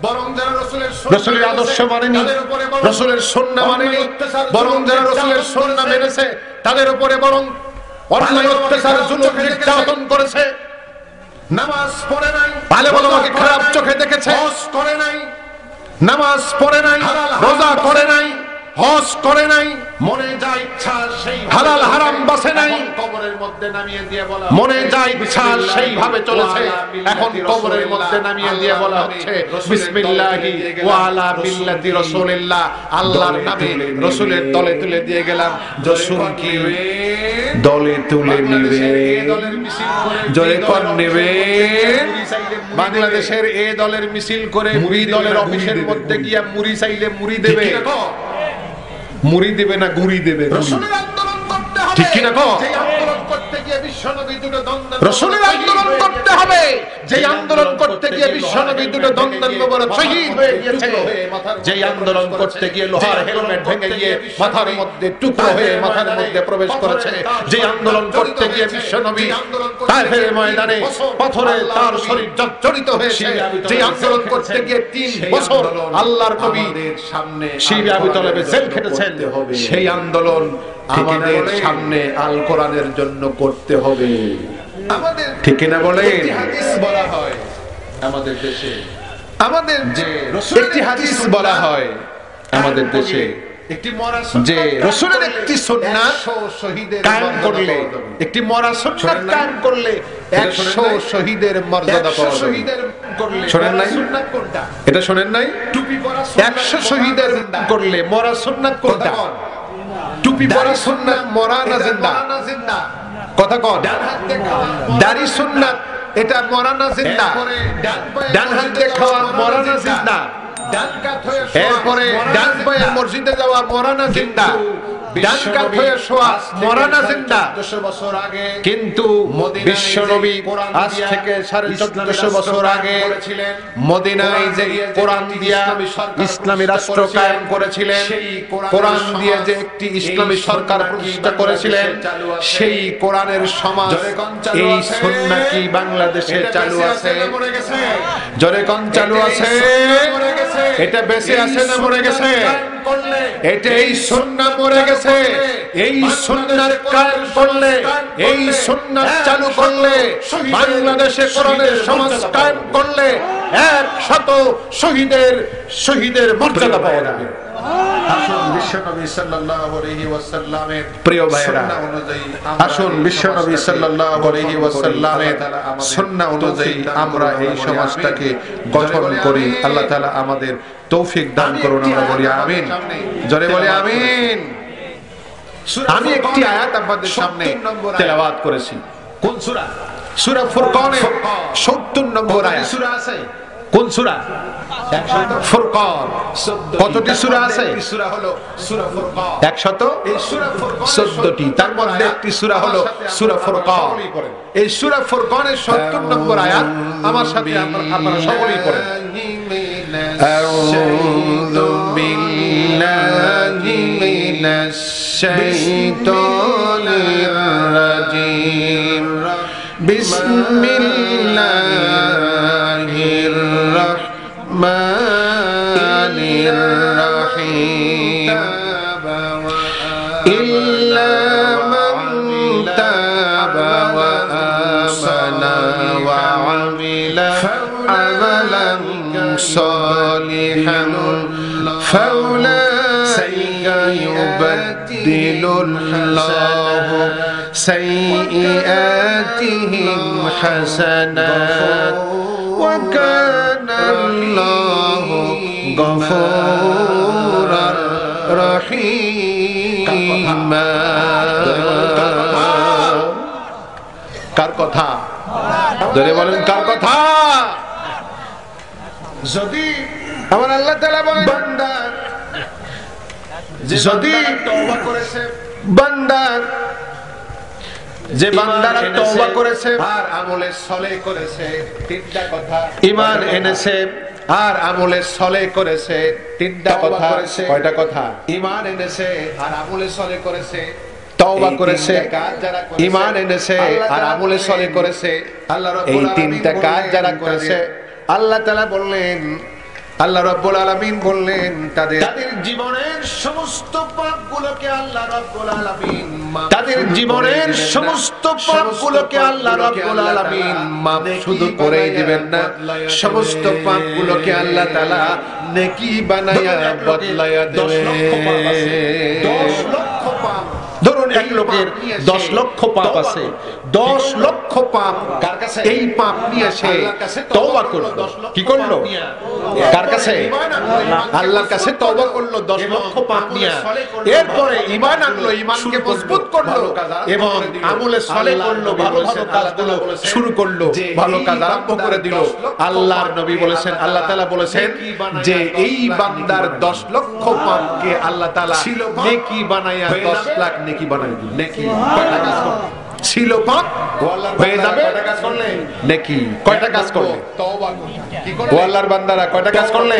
বরং যারা রাসূলের আদর্শ মানেনি, রাসূলের সুন্নাহ মানেনি, বরং যারা রাসূলের সুন্নাহ মেনেছে তাদের উপরে বরং অন্যায় অত্যাচার জুলুম নির্যাতন করেছে। নামাজ পড়ে নাই, আলেম ওলামাকে খারাপ চোখে দেখেছে, হজ করে নাই, নামাজ পড়ে নাই, রোজা করে নাই, হজ করে নাই, মনে যা ইচ্ছা সেই হালাল হারাম বাসে নাই, কবরের মধ্যে নামিয়ে দিয়ে বলা মনে যা ইচ্ছা সেইভাবে চলেছে। এখন কবরের মধ্যে নামিয়ে দিয়ে বলা হচ্ছে বিসমিল্লাহি ওয়া আলা মিল্লাতি রাসূলিল্লাহ, আল্লাহর নামে রাসূলের দলে তুলে দিয়ে গেলাম। রাসূল কি দলে তুলে নিবে? জোরে কোন নেবে? বাংলাদেশের এ দলের মিছিল করে বি দলের অফিসের মধ্যে গিয়া মুড়ি চাইলে মুড়ি দেবে, মুড়ি দেবে না গুড়ি দেবে? রাসূলের আন্দোলন করতে হবে, ঠিক কিনা কও? যে আন্দোলন করতে গিয়ে বিশ্বনবী দুটো দ্বন্দ্ব, রাসূলের আন্দোলন করতে হবে, যে আন্দোলন করতে গিয়ে বিশ্বনবী দুটো দ্বন্দ্ব বড় শহীদ হয়ে গিয়েছে, যে আন্দোলন করতে গিয়ে লোহার হেলমেট ভেঙে গিয়ে মাথার মধ্যে টুকরো হয়ে মাথার মধ্যে প্রবেশ করেছে, যে আন্দোলন করতে গিয়ে বিশ্বনবী তায়েফের ময়দানে পাথরে তার শরীর জর্জরিত হয়েছে, যে আন্দোলন করতে গিয়ে 3 বছর আল্লাহর নবী সামনে শিবে আবু তালেবে জেল খেটেছেন, সেই আন্দোলন আমাদের সামনে আল কোরআনের জন্য করতে হবে। আমাদের ঠিক কিনা বলেন? হাদিস বলা হয় আমাদের দেশে, আমাদের যে একটি হাদিস বলা হয় আমাদের দেশে একটি মরা যে রাসূলের একটি সুন্নাত শহীদের কায়েম করলে, একটি মরা সুন্নাত কায়েম করলে 100 শহীদের মর্যাদা পাওয়া যাবে। শহীদের করলে শোনেন নাই? সুন্নাত কোনটা? এটা শোনেন নাই? টুপি পরা 100 শহীদের করলে মরা সুন্নাত কোনটা? টুপি পরা সুন্নাত মরা না জিন্দা? জিন্দা। কথা কন। ডান হাত দিয়ে খাওয়া দাড়ি সুন্নাত এটা মরা না জিন্দা? ডান হাত দিয়ে খাওয়া মরা না জিন্দা? ডান কাত হয়ে শোয়া এরপরে ডান পায়ে মসজিদে যাওয়া মরা না জিন্দা? ডান কাত হয়ে শোয়া মরা না জিন্দা? 1400 বছর আগে কিন্তু বিশ্বনবী আজ থেকে 1450 বছর আগে মদিনায় যে কোরআন দিয়া ইসলামী রাষ্ট্র কায়েম করেছিলেন, কোরআন দিয়ে যে একটি ইসলামী সরকার প্রতিষ্ঠা করেছিলেন, সেই কোরআনের সমাজ এই সুন্নাহ কি বাংলাদেশে চালু আছে? জোরে কোন চালু আছে? এটা বেঁচে আছে না মরে গেছে? এটা এই সুন্নাহ মরে গেছে। এই সুন্নাহ কায়েম করলে, এই সুন্নাহ চালু করলে, বাংলাদেশে কোরআনের সমাজ কায়েম করলে 100 শহীদের মর্যাদা পাওয়া যাবে। আসুন বিশ্বনবী সাল্লাল্লাহু আলাইহি ওয়াসাল্লামের প্রিয় ভাইরা, সুন্নাহ অনুযায়ী আসুন বিশ্বনবী সাল্লাল্লাহু আলাইহি ওয়াসাল্লামের সুন্নাহ অনুযায়ী আমরা এই সমাজটাকে গঠন করি। আল্লাহ তাআলা আমাদের তৌফিক দান করুন। আমরা বলি আমিন। জোরে বলি আমিন। আমি একটি আয়াত আপনাদের সামনে তেলাওয়াত করেছি। কোন সূরা? সূরা ফুরকানের 70 নম্বর আয়াত। সূরা আছে? কোন সূরা? ফুরকান। কতটি সূরা আছে? সূরা হলো সূরা ফুরকান। 100 এই সূরা ফুরকান 14টি, তার মধ্যে একটি সূরা হলো সূরা ফুরকান। এই সূরা ফুরকানের 70 নম্বর আয়াত আমার সাথে আপনারা সকলেই পড়েন। আউযু বিল্লাহি মিনাশ শাইতানির রাজীম। বিসমিল্লাহির রাহমানির রাহিম। ইল্লা মান তাবা ওয়া আমানা ওয়া আমিলা আমালান সালিহান ফাউলাইকা ইউবাদদিলুল্লাহু সাইয়্যাতিহিম হাসানাত ওয়া কানা আল্লাহু গফুরুর রহিম। কার কথা? ধরে বলেন কার কথা? যদি আমার আল্লাহ তাআলা বলেন বান্দা যদি তওবা করেছে, বান্দা যে বান্দারা তওবা করেছে আর আমলে সলেহ করেছে, তিনটা কথা, ঈমান এনেছে আর আমলে সলেহ করেছে, তিনটা কথা। কয়টা কথা? ঈমান এনেছে আর আমলে সলেহ করেছে, তওবা করেছে, ঈমান এনেছে আর আমলে সলেহ করেছে। এই তিনটা কাজ যারা করেছে, আল্লাহ তাআলা বললেন, আল্লাহ রাব্বুল আলামিন বললেন তাদের জীবনের সমস্ত পাপগুলোকে আল্লাহ রাব্বুল আলামিন তাদের জীবনের সমস্ত পাপগুলোকে আল্লাহ রাব্বুল আলামিন মাফ শুধু করেই দিবেন না, সমস্ত পাপগুলোকে আল্লাহ তাআলা নেকি বানায়া বদলায়া দেবেন। 10 লক্ষ পাপ, ধরুন এক লোকের 10 লক্ষ পাপ আছে, 10 লক্ষ পাপ কার কাছে? এই পাপ নিয়ে সে তওবা করলো। কি করলো? কার কাছে? আল্লাহর কাছে তওবা করলো 10 লক্ষ পাপ নিয়ে। এরপরে ঈমান আনলো, ঈমানকে মজবুত করলো এবং আমলে সলেহ করলো, ভালো ভালো কাজগুলো শুরু করলো, ভালো কাজ আরম্ভ করে দিল। আল্লাহর নবী বলেছেন, আল্লাহ তাআলা বলেছেন যে এই বান্দার 10 লক্ষ পাপকে আল্লাহ তাআলা নেকি বানায়া 10 লাখ নেকি বানায় দিবেন। নেকি কয়টা কাজ করলে ছিল পাপ হয়ে যাবে? নেকি কয়টা কাজ করলে? তওবা করলে। কি করলে? ও আল্লাহর বান্দারা কয়টা কাজ করলে?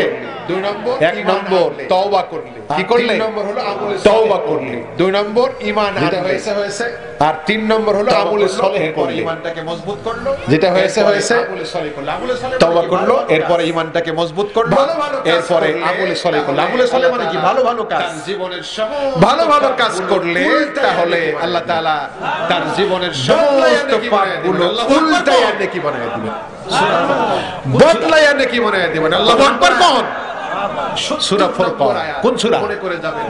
2 নম্বর, 1 নম্বর তওবা করলে। কি করলে? 3 নম্বর হলো আমলে তওবা করলে, 2 নম্বর ঈমান যেটা হয়েছে হয়েছে, আর 3 নম্বর হলো আমলে সলেহ করলে, ঈমানটাকে মজবুত করলো, যেটা হয়েছে হয়েছে, আমলে সলেহ করলো, আমলে সলেহ তওবা করলো, এরপরে ঈমানটাকে মজবুত করলো, এরপরে আমলে সলেহ করলো। আমলে সলেহ মানে কি? ভালো ভালো কাজ, জীবনের ভালো ভালো কাজ করলে তাহলে আল্লাহ তাআলা তার জীবনের সমস্ত পাপগুলো উল্টায়া নেকি বানায় দিবেন, বদলায়া নেকি বানায় দিবেন। আল্লাহু আকবার। কোন সূরা ফুরকান? কোন সূরা? মনে করে যাবেন।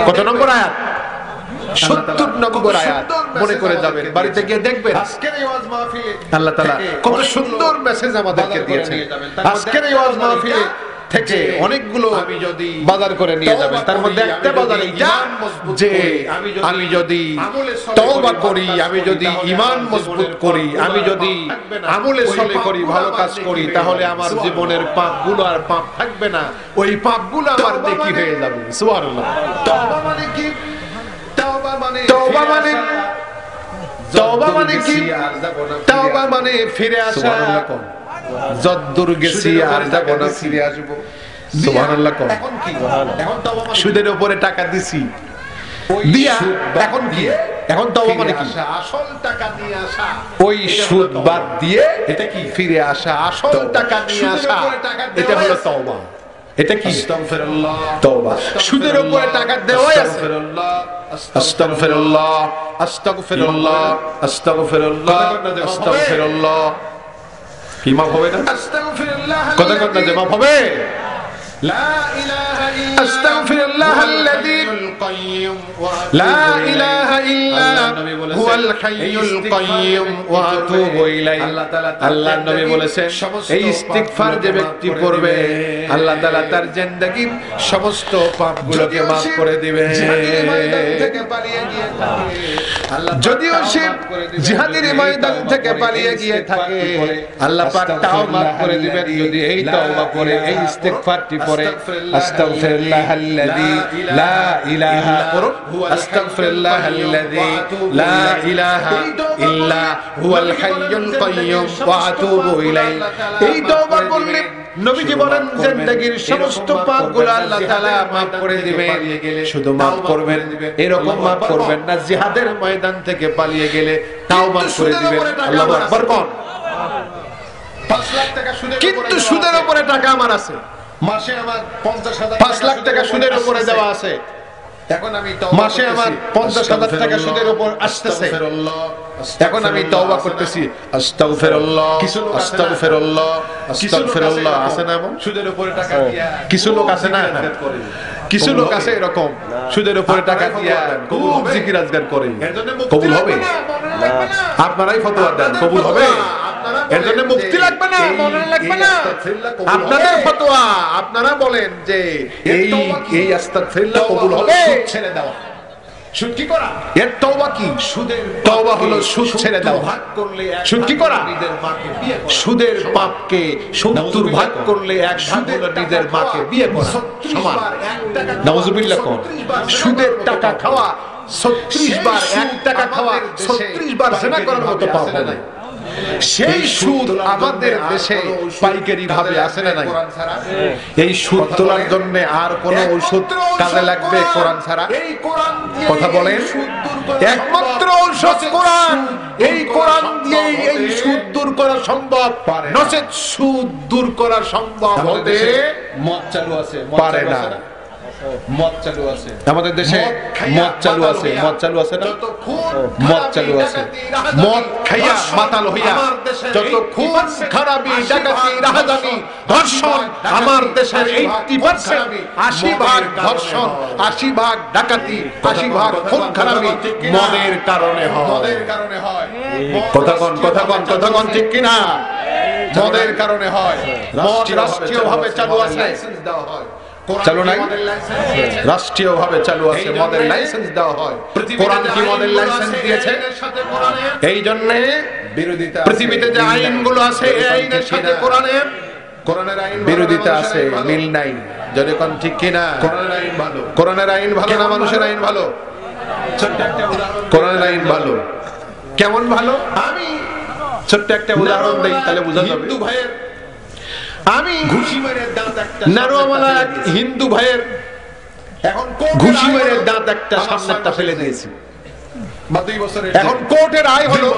কত নম্বর আয়াত? 70 নম্বর আয়াত। মনে করে যাবেন, বাড়িতে গিয়ে দেখবেন। আজকের এই ওয়াজ মাহফিলে আল্লাহ তাআলা কত সুন্দর মেসেজ আমাদেরকে দিয়েছেন। আজকের এই ওয়াজ মাহফিলে থেকে অনেকগুলো আমি যদি বাজার করে নিয়ে যাবেন, তার মধ্যে একটা বাজার এইটা যে আমি যদি তওবা করি, আমি যদি ঈমান মজবুত করি, আমি যদি আমলে সলেহ করি, ভালো কাজ করি, তাহলে আমার জীবনের পাপগুলো আর পাপ থাকবে না, ওই পাপগুলো আমার নেকি হয়ে যাবে। সুবহানাল্লাহ। তওবা মানে কি? তওবা মানে কি? তওবা মানে ফিরে আসা। যদ্দূর গেছি আর যাব না, ফিরে আসব। সুবহানাল্লাহ। এখন কি? এখন তওবা মানে সুদের উপরে টাকা দিছি দিয়া, এখন কি? এখন তওবা মানে কি? আসল টাকা নিয়ে আসা, ওই সুদ বাদ দিয়ে এটা কি? ফিরে আসা, আসল টাকা নিয়ে আসা, এটা হলো তওবা। এটা কি? আস্তাগফিরুল্লাহ। তওবা সুদের উপরে টাকা দেওয়াই আছে। আস্তাগফিরুল্লাহ, আস্তাগফিরুল্লাহ, আস্তাগফিরুল্লাহ, আস্তাগফিরুল্লাহ। কি মাফ হবে না? আস্তাগফিরুল্লাহ। কত কত যে মাফ হবে? লা ইলাহা ইল্লা আস্তাগফিরুল্লাহাল্লাযী লা ইলাহা ইল্লা হুয়াল হাইয়ুল কাইয়্যুম ওয়া আতুবু ইলাইহি। আল্লাহর নবী বলেছেন এই ইস্তিগফার যে ব্যক্তি করবে, আল্লাহ তাআলা তার জিন্দেগীর সমস্ত পাপগুলোকে maaf করে দিবেন। যদিও সে জিহাদের ময়দান থেকে পালিয়ে গিয়ে থাকে, আল্লাহ পাক তাও maaf করে দিবেন যদি এই তওবা করে, এই ইস্তিগফারটি পড়ে। আস্তাগফিরুল্লাহাল্লাযী লা ইলাহা আস্তাগফিরুল্লাহাল্লাযী লা ইলাহা ইল্লা হুয়াল হাইয়ুল কাইয়্যুম ওয়া আতুবু ইলাইহি। এই তওবা করলে নবীজি বলেন জিন্দেগীর সমস্ত পাপগুলো আল্লাহ তাআলা maaf করে দিবেন। শুধু maaf করবেন, এরকম maaf করবেন না জিহাদের ময়দান থেকে পালিয়ে গেলে তাও maaf করে দিবেন। আল্লাহু আকবার। কোন 5 লাখ টাকা সুদের, কিন্তু সুদের উপরে টাকা আমার আছে, মাসে আমার 5 লাখ টাকা সুদের উপরে দেওয়া আছে, এখন আমি মাসে আমার 50,000 টাকা সুদের উপর আসতেছে, এখন আমি তওবা করতেছি। আস্তাগফিরুল্লাহ, আস্তাগফিরুল্লাহ, আস্তাগফিরুল্লাহ। আছে না এমন সুদের উপরে টাকা দিয়া? কিছু লোক আছে না, কিছু লোক আছে এরকম সুদের উপরে টাকা দিয়া খুব জিকির আজগার করে। কবুল হবে? আপনারাই ফতোয়া দেন, কবুল হবে? আপনারা এর জন্য মুফতি লাগবে না, মৌলানা লাগবে না, আপনাদের ফতোয়া। আপনারা বলেন যে এই আস্তাগফিরুল্লাহ কবুল হবে, ছেড়ে দাও। সুদ কি করা? এর তওবা কি? তওবা হলো সুদ ছেড়ে দাও। সুদ কি করা? সুদের পাপকে 70 ভাগ করলে এক ভাগ হলো নিজের মাকে বিয়ে করা সমান। নাউজুবিল্লাহ। কোন সুদের টাকা খাওয়া 36 বার, 1 টাকা খাওয়া 36 বার জিনা করার মতো পাপ হবে। সেই সুদ আমাদের দেশে পাইকারি ভাবে আসে না নাই? এই সুদ তোলার জন্য আর কোন ঔষধ কাজে লাগবে কোরআন ছাড়া? কথা বলেন, একমাত্র ঔষধ কোরআন। এই কোরআন দিয়ে এই সুদ দূর করা সম্ভব, নচেত সুদ দূর করা সম্ভব হতে মদ চালু আছে, পারে না। মদ চালু আছে আমাদের দেশে, মদ চালু আছে, মদ চালু আছে না? মদ চালু আছে। মদ খাইয়া মাতাল হইয়া যত খুন খারাপি, ডাকাতি, রাহাজানি, ধর্ষণ আমার দেশের 80%, 80% ধর্ষণ, 80% ডাকাতি, 80% খুন খারাপি মদের কারণে হয়। মদের কারণে হয়। কথা কোন ঠিক কিনা? মদের কারণে হয়। মদ রাষ্ট্রীয়ভাবে চালু আছে, লাইসেন্স দেওয়া হয়। চালু নাই? রাষ্ট্রীয়ভাবে চালু আছে, মদের লাইসেন্স দেওয়া হয়। কোরআন কি মদের লাইসেন্স দিয়েছে? এই জন্য বিরোধিতা, পৃথিবীতে যে আইনগুলো আছে এই আইনের সাথে কোরআনের আইন বিরোধিতা আছে, মিল নাই। যদি কোন ঠিক কিনা? কোরআনের আইন ভালো। কোরআনের আইন ভালো না মানুষের আইন ভালো? কোরআনের আইন ভালো। কেমন ভালো? আমি ছোট্ট একটা উদাহরণ দেই, তাহলে বোঝা যাবে। হিন্দু ভাইয়ের, আমি ঘুষি মেরে দাঁত একটা, নারোয়ালা হিন্দু ভাইয়ের এখন ঘুষি মেরে দাঁত একটা সামনেরটা ফেলে দিয়েছি। এখন কোর্টের রায় হলো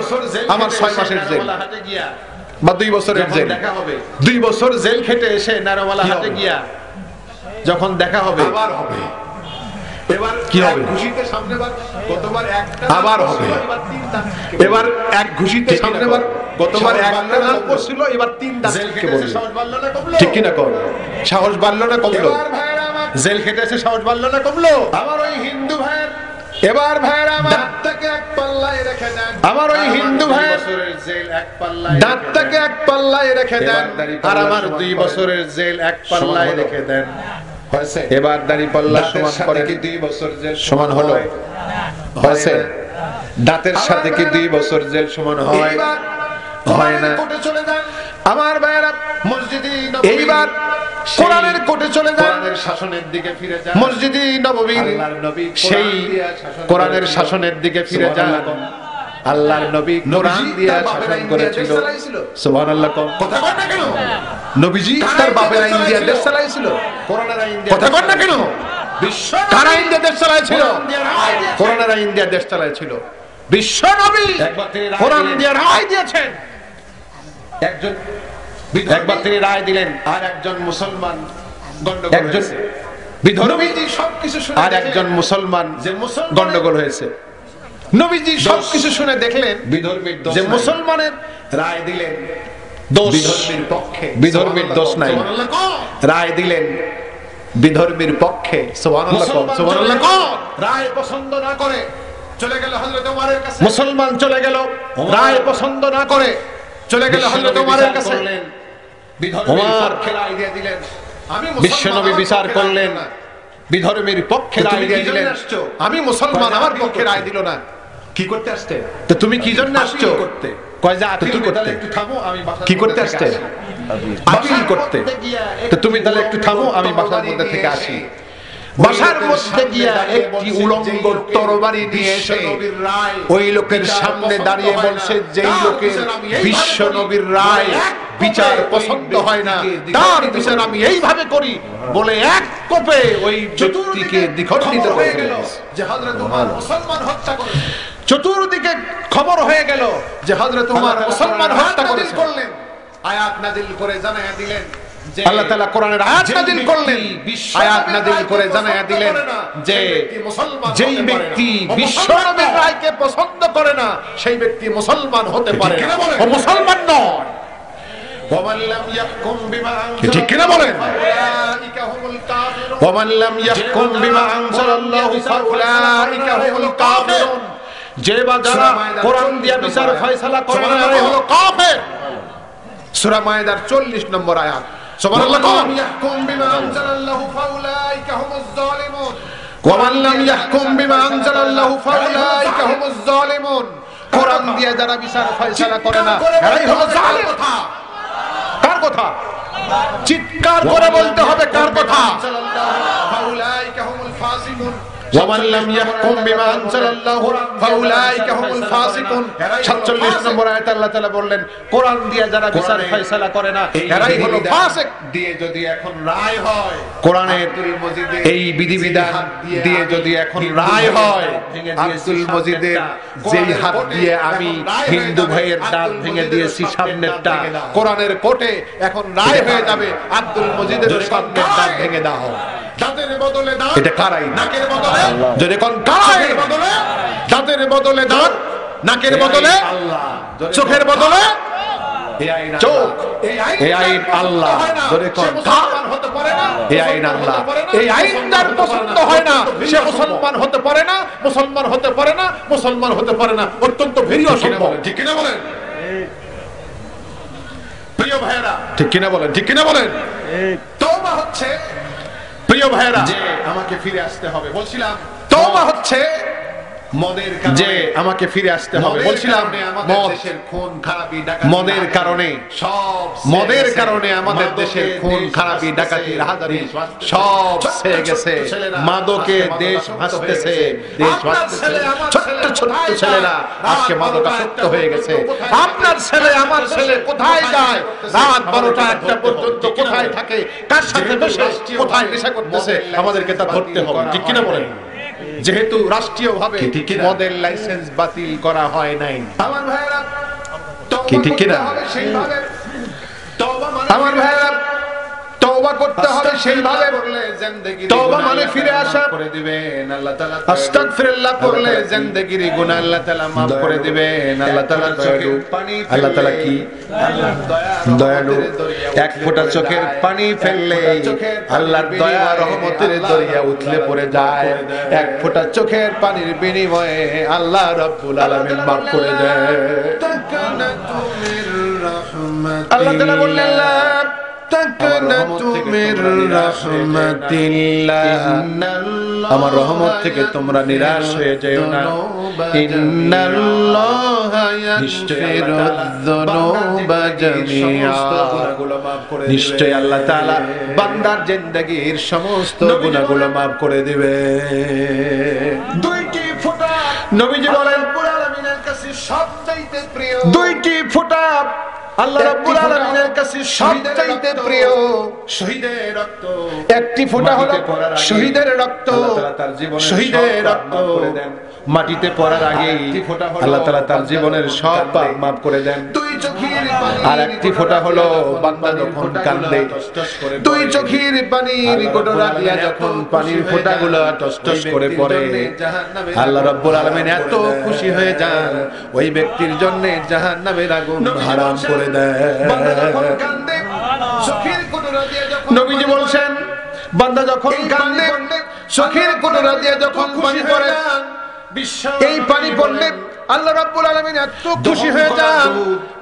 আমার 6 মাসের জেল বা 2 বছরের জেল। 2 বছর জেল খেটে এসে নারোয়ালা হাটে গিয়া যখন দেখা হবে, আবার হবে। এবার কি হবে? ঘুষিতে সামনেবার গতবার একটা, আবার হবে। এবার এক ঘুষিতে সামনেবার গতবার একটা দাঁত পড়ছিল, এবার 3 দাঁত কে বলল? ঠিক কি না? কর সাহস বাড়লো না কমলো? জেল খেটে এসে সাহস বাড়লো না কমলো? আমার ওই হিন্দু ভাইয়ের, এবার ভাইয়ের আমার দাঁতটাকে এক পাল্লায় রেখে দেন। আমার ওই হিন্দু ভাইয়ের জেল এক পাল্লায়, দাঁতটাকে এক পাল্লায় রেখে দেন, আর আমার 2 বছরের জেল এক পাল্লায় রেখে দেন। এবার দাড়ি পাল্লা সমান করে কি 2 বছর জেল সমান হলো? হয়েছে? দাঁতের সাথে কি 2 বছর জেল সমান হয়? হয় না। আমার ভাইয়েরা মসজিদে এইবার কোরআনের কোর্টে চলে যান, কোরআনের শাসনের দিকে ফিরে যান। মসজিদে নববীর আল্লাহর নবী সেই কোরআনের শাসনের দিকে ফিরে যান। আল্লাহর নবী কোরআন দিয়ে শাসন করেছিল। সুবহানাল্লাহ। কথা কন না কেন? নবীজি তার বাপের আইন দিয়ে দেশ চালাইছিল। কোরআনের আইন দিয়ে কথা কন না কেন? বিশ্ব কার আইন দিয়ে দেশ চালাইছিল? কোরআনের আইন দিয়ে দেশ চালাইছিল। বিশ্ব নবী কোরআন দিয়ে রায় দিয়েছেন। একবার তিনি রায় দিলেন, আর একজন মুসলমান একজন বিধর্মী সবকিছু শুনে, আর একজন মুসলমান গন্ডগোল হয়েছে। নবীজি সবকিছু শুনে দেখলেন বিধর্মীর দোষ, যে মুসলমানের রায় দিলেন দোষ বিধর্মীর পক্ষে, বিধর্মীর দোষ নাই। রায় দিলেন বিধর্মীর পক্ষে। সুবহানাল্লাহ। সুবহানাল্লাহ। রায় পছন্দ না করে চলে গেল হযরত ওমরের কাছে। মুসলমান চলে গেল, রায় পছন্দ না করে চলে গেল হযরত ওমরের কাছে। বিধর্মীর পক্ষে রায় দিয়ে দিলেন। বিশ্বনবী বিচার করলেন, বিধর্মীর পক্ষে রায় দিয়ে দিলেন। আমি মুসলমান, আমার পক্ষে রায় দিল না। কি করতে আসছে? তো তুমি কি জন্য আসছো? করতে। কয় যে আপিল করতে। একটু থামো, আমি কি করতে আসছে? আপিল করতে। তো তুমি তাহলে একটু থামো, আমি বাসার মধ্যে থেকে আসি। বাসার মধ্যে গিয়া একটি উলঙ্গ তরবারি নিয়ে এসে ওই লোকের সামনে দাঁড়িয়ে বলছে, যেই লোকের বিশ্ব নবীর রায় বিচার পছন্দ হয় না, তার বিচার আমি এইভাবে করি বলে এক কোপে ওই ব্যক্তিকে দ্বিখণ্ডিত করে গেল যে হযরত ওমর মুসলমান হত্যা করেছে। চতুর্দিকে খবর হয়ে গেল যে হযরত ওমর মুসলমান হত্যা করেছেন। আয়াত নাযিল করে জানায়া দিলেন, আল্লাহ তাআলা কোরআনের আয়াত নাযিল করলেন, আয়াত নাযিল করে জানায়া দিলেন যে যেই ব্যক্তি বিশ্ব নবীর রায়কে পছন্দ করে না সেই ব্যক্তি মুসলমান হতে পারে না, ও মুসলমান নয়। ওমান লাম ইয়াহকুম বিমা আনজালাল্লাহু, ঠিক কিনা বলেন? ফাউলাইকা হুমুল কাফিরুন। ওমান লাম ইয়াহকুম বিমা আনজালাল্লাহু ফাউলাইকা হুমুল কাফিরুন। যে বা যারা কোরআন দিয়ে বিচার ফয়সালা করে না, এরা হলো কাফের। সূরা মায়েদার 40 নম্বর আয়াত। সুবহানাল্লাহ। ওয়ামান ইয়াহকুম বিমা আনজালাল্লাহু ফাউলাইকা হুমুজ জালিমুন। ওয়ামান লাম ইয়াহকুম বিমা আনজালাল্লাহু ফাউলাইকা হুমুজ জালিমুন। কোরআন দিয়ে যারা বিচার ফয়সালা করে না এরাই হলো জালিম। কার কথা? চিৎকার করে বলতে হবে কার কথা? ফাউলাইকা হুমুল ফাসিকুন। ওয়ামান লাম ইয়াহকুম বিমা আনজালাল্লাহু ফাউলাইকা হুমুল ফাসিকুন। 47 নম্বর আয়াতে আল্লাহ তাআলা বললেন কোরআন দিয়ে যারা বিচার ফয়সালা করে না এরাই হলো ফাসিক। দিয়ে যদি এখন রায় হয়, কোরআনের এই বিধিবিধান দিয়ে যদি এখন রায় হয়, আব্দুল মজিদের যেই হাত দিয়ে আমি হিন্দু ভাইয়ের দাঁত ভেঙে দিয়েছি সামনেরটা, কোরআনের কোর্টে এখন রায় হয়ে যাবে আব্দুল মজিদের সামনের দাঁত ভেঙে দাও। দাঁতের বদলে দাঁত, এটা কার আইন? নাকের বদলে, যদি কোন কার আইন? বদলে দাঁতের বদলে দাঁত, নাকের বদলে আল্লাহ, চোখের বদলে চোখ। এই আইন আল্লাহ। যদি কোন কার হতে পারে না, এই আইন আল্লাহ। এই আইন যার পছন্দ হয় না সে মুসলমান হতে পারে না, মুসলমান হতে পারে না, মুসলমান হতে পারে না, অত্যন্ত ভেরি অসম্ভব। ঠিক কিনা বলেন প্রিয় ভাইরা? ঠিক কিনা বলেন? ঠিক কিনা বলেন? তওবা হচ্ছে প্রিয় ভাইরা যে আমাকে ফিরে আসতে হবে। বলছিলাম তওবা হচ্ছে মদের যে আমাকে ফিরে আসতে হবে। বলছিলাম মদ, দেশের খুন খারাপি ডাকাতি, মদের কারণে, সব মদের কারণে আমাদের দেশের খুন খারাপি ডাকাতি রাহাজানি সব ছেয়ে গেছে। মাদকে দেশ ভাসতেছে, দেশ ভাসতেছে। ছোট্ট ছোট্ট ছেলেরা আজকে মাদকাসক্ত হয়ে গেছে। আপনার ছেলে আমার ছেলে কোথায় যায়? রাত 12টা 1টা পর্যন্ত কোথায় থাকে, কার সাথে বসে কোথায় নেশা করতেছে, আমাদেরকে তা ধরতে হবে। ঠিক কিনা বলেন? যেহেতু রাষ্ট্রীয়ভাবে মদের লাইসেন্স বাতিল করা হয় নাই। আমার ভাইরা কি ঠিক কিনা? সেইভাবে তওবা মানে আমার ভাইরা তওবা করতে হবে সেইভাবে। তওবা মানে ফিরে আসা। করে দিবেন আল্লাহ তাআলা। আস্তাগফিরুল্লাহ পড়লে জিন্দেগির গুনাহ আল্লাহ তাআলা maaf করে দিবেন। আল্লাহ তাআলা দয়ালু। আল্লাহ তাআলা কি দয়ালু? এক ফোঁটা চোখের পানি ফেললে আল্লাহর দয়া রহমতের দরিয়া উথলে পড়ে যায়। এক ফোঁটা চোখের পানির বিনিময়ে আল্লাহ রাব্বুল আলামিন maaf করে দেয়। আল্লাহ তাআলা বললেন লা তাকনাতু মির রাহমাতিল্লাহ, আমার রহমত থেকে তোমরা নিরাশ হয়ে যেও না। ইন্নাল্লাহা ইয়াগফিরুয যুনুবা জামিআ, নিশ্চয় আল্লাহ তাআলা বান্দার জিন্দেগীর সমস্ত গুনাহগুলো maaf করে দিবে। দুইটি ফোঁটা নবীজি বলেন রব্বুল আলামিনের কাছে সবচাইতে প্রিয়। দুইটি ফোঁটা আল্লাহ রাব্বুল আলামিনের কাছে সবচাইতে প্রিয়। শহীদের রক্ত, একটি ফোঁটা হলো শহীদের রক্ত। শহীদের রক্ত মাটিতে পড়ার আগেই আল্লাহ তাআলা তার জীবনের সব পাপ maaf করে দেন। দুই চোখের পানি, আর একটি ফোঁটা হলো বান্দা যখন কান্দে, দুই চোখের পানির গোটরা দিয়া যখন পানির ফোঁটাগুলো টসটস করে পড়ে, আল্লাহ রাব্বুল আলামিন এত খুশি হয়ে যান ওই ব্যক্তির জন্য জাহান্নামের আগুন হারাম করে দেয়। নবীজি বলছেন বান্দা যখন কান্দে চোখের কোটরা দিয়ে যখন পানি পড়ে, এই পানি পড়লে আল্লাহ রাব্বুল আলামিন এত খুশি হয়ে যান।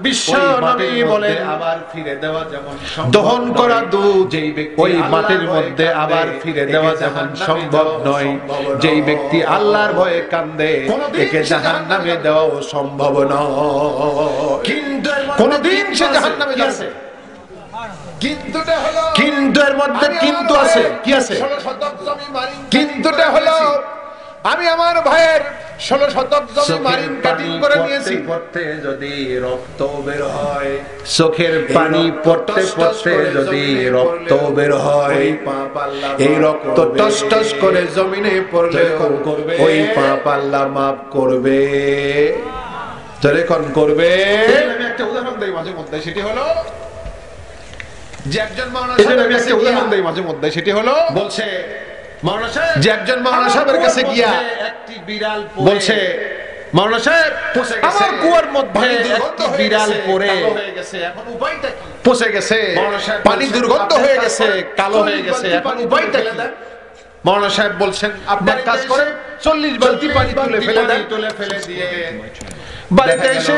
বিশ্ব নবী বলেন আবার ফিরে দেওয়া যেমন দহন করা দুধ ওই মাটির মধ্যে আবার ফিরে দেওয়া যেমন সম্ভব নয়, যেই ব্যক্তি আল্লাহর ভয়ে কান্দে একে জাহান্নামে দেওয়াও সম্ভব নয়। কিন্তু কোনদিন সে জাহান্নামে যাবে। কিন্তুটা হলো, কিন্তু এর মধ্যে কিন্তু আছে। কি আছে? 16 শতক জমি মারিন। কিন্তুটা হলো আমি আমার ভাইয়ের 16 শতক জমি মারিন কাটিং করে নিয়েছি। পড়তে যদি রক্ত বের হয়, চোখের পানি পড়তে পড়তে যদি রক্ত বের হয়, এই রক্ত টস টস করে জমিনে পড়লে ওই পাপ আল্লাহ maaf করবে। তখন করবে। আমি একটা উদাহরণ দেই মাঝে মধ্যে, সেটি হলো যে একজন মাওলানা এই যে আমি একটা উদাহরণ দেই মাঝে মধ্যে, সেটি হলো বলছে মাওলানা সাহেব, যে একজন মাওলানা সাহেবের কাছে গিয়া একটি বিড়াল বলছে মাওলানা সাহেব আমার কুয়ার মধ্যে একটি বিড়াল পড়ে হয়ে গেছে, এখন উপায়টা কি? পচে গেছে, পানি দুর্গন্ধ হয়ে গেছে, কালো হয়ে গেছে, এখন উপায়টা কি? মাওলানা সাহেব বলছেন আপনি এক কাজ করেন 40 বালতি পানি তুলে ফেলে দেন। তুলে ফেলে দিয়ে বাড়িতে এসে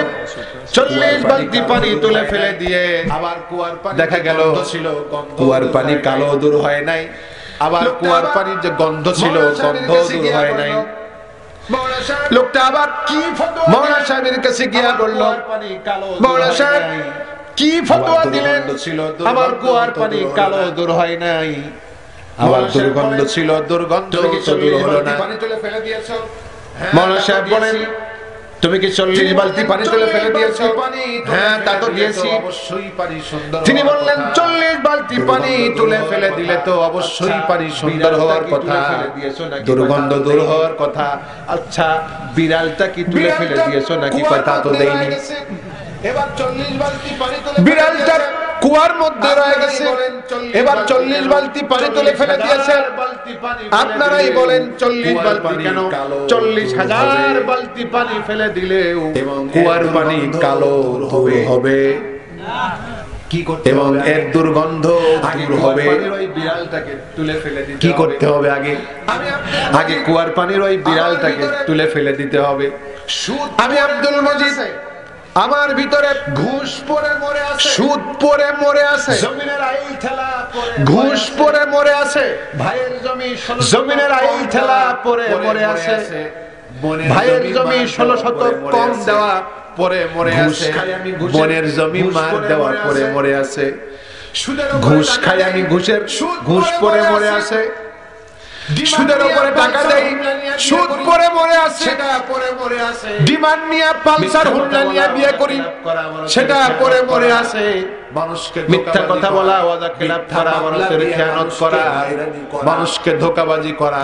40 বালতি পানি তুলে ফেলে দিয়ে আবার কুয়ার পানি দেখা গেল ছিল কুয়ার পানি কালো দূর হয় নাই, আবার কুয়ার পানির যে গন্ধ ছিল গন্ধ দূর হয় নাই। লোকটা আবার কি ফতোয়া মাওলানা সাহেবের কাছে গিয়া বলল, মাওলানা সাহেব কি ফতোয়া দিলেন? আমার কুয়ার পানি কালো দূর হয় নাই, আবার দুর্গন্ধ ছিল, দুর্গন্ধ দূর হলো না। মাওলানা সাহেব বলেন, তুমি কি 40 বালতি পানি তুলে ফেলে দিয়েছো? হ্যাঁ, তা তো দিয়েছি। অবশ্যই পানি সুন্দর। তিনি বললেন, 40 বালতি পানি তুলে ফেলে দিলে তো অবশ্যই পানি সুন্দর হওয়ার কথা, দুর্গন্ধ দূর হওয়ার কথা। আচ্ছা, বিড়ালটা কি তুলে ফেলে দিয়েছো নাকি? কথা তো দেইনি। এবার 40 বালতি পানি তুলে বিড়ালটা কুয়ার মধ্যে রয়ে গেছে, এবার 40 বালতি পানি তুলে ফেলে দিয়েছেন। আপনারাই বলেন 40 বালতি কেন? 40,000 বালতি পানি ফেলে দিলেও কুয়ার পানি কালো হবে কি করতে এবং এর দুর্গন্ধ দূর হবে। বিড়ালটাকে তুলে ফেলে দিতে কি করতে হবে? আগে কুয়ার পানির ওই বিড়ালটাকে তুলে ফেলে দিতে হবে। আমি আব্দুল মজিদ, আমার ভিতরে ঘুষ পড়ে মরে আছে, সুদ পড়ে মরে আছে, জমিনের আইল ঠেলা পড়ে ঘুষ পড়ে মরে আছে, ভাইয়ের জমি জমিনের আইল ঠেলা পড়ে মরে আছে, ভাইয়ের জমি 16 শতক কম দেওয়া পড়ে মরে আছে, বোনের জমি মার দেওয়া পড়ে মরে আছে, ঘুষ খাই আমি ঘুষ পড়ে মরে আছে, সুদের উপরে টাকা দেই, সুদ পড়ে মরে আছে, সেটা পড়ে মরে আছে, ডিমান্ড নিয়ে পালসার হুন্ডা নিয়ে বিয়ে করি, সেটা পড়ে মরে আছে, মানুষকে মিথ্যা কথা বলা, ওয়াদা খেলাপ করা, মানুষের খেয়ানত করা, মানুষকে ধোঁকাবাজি করা,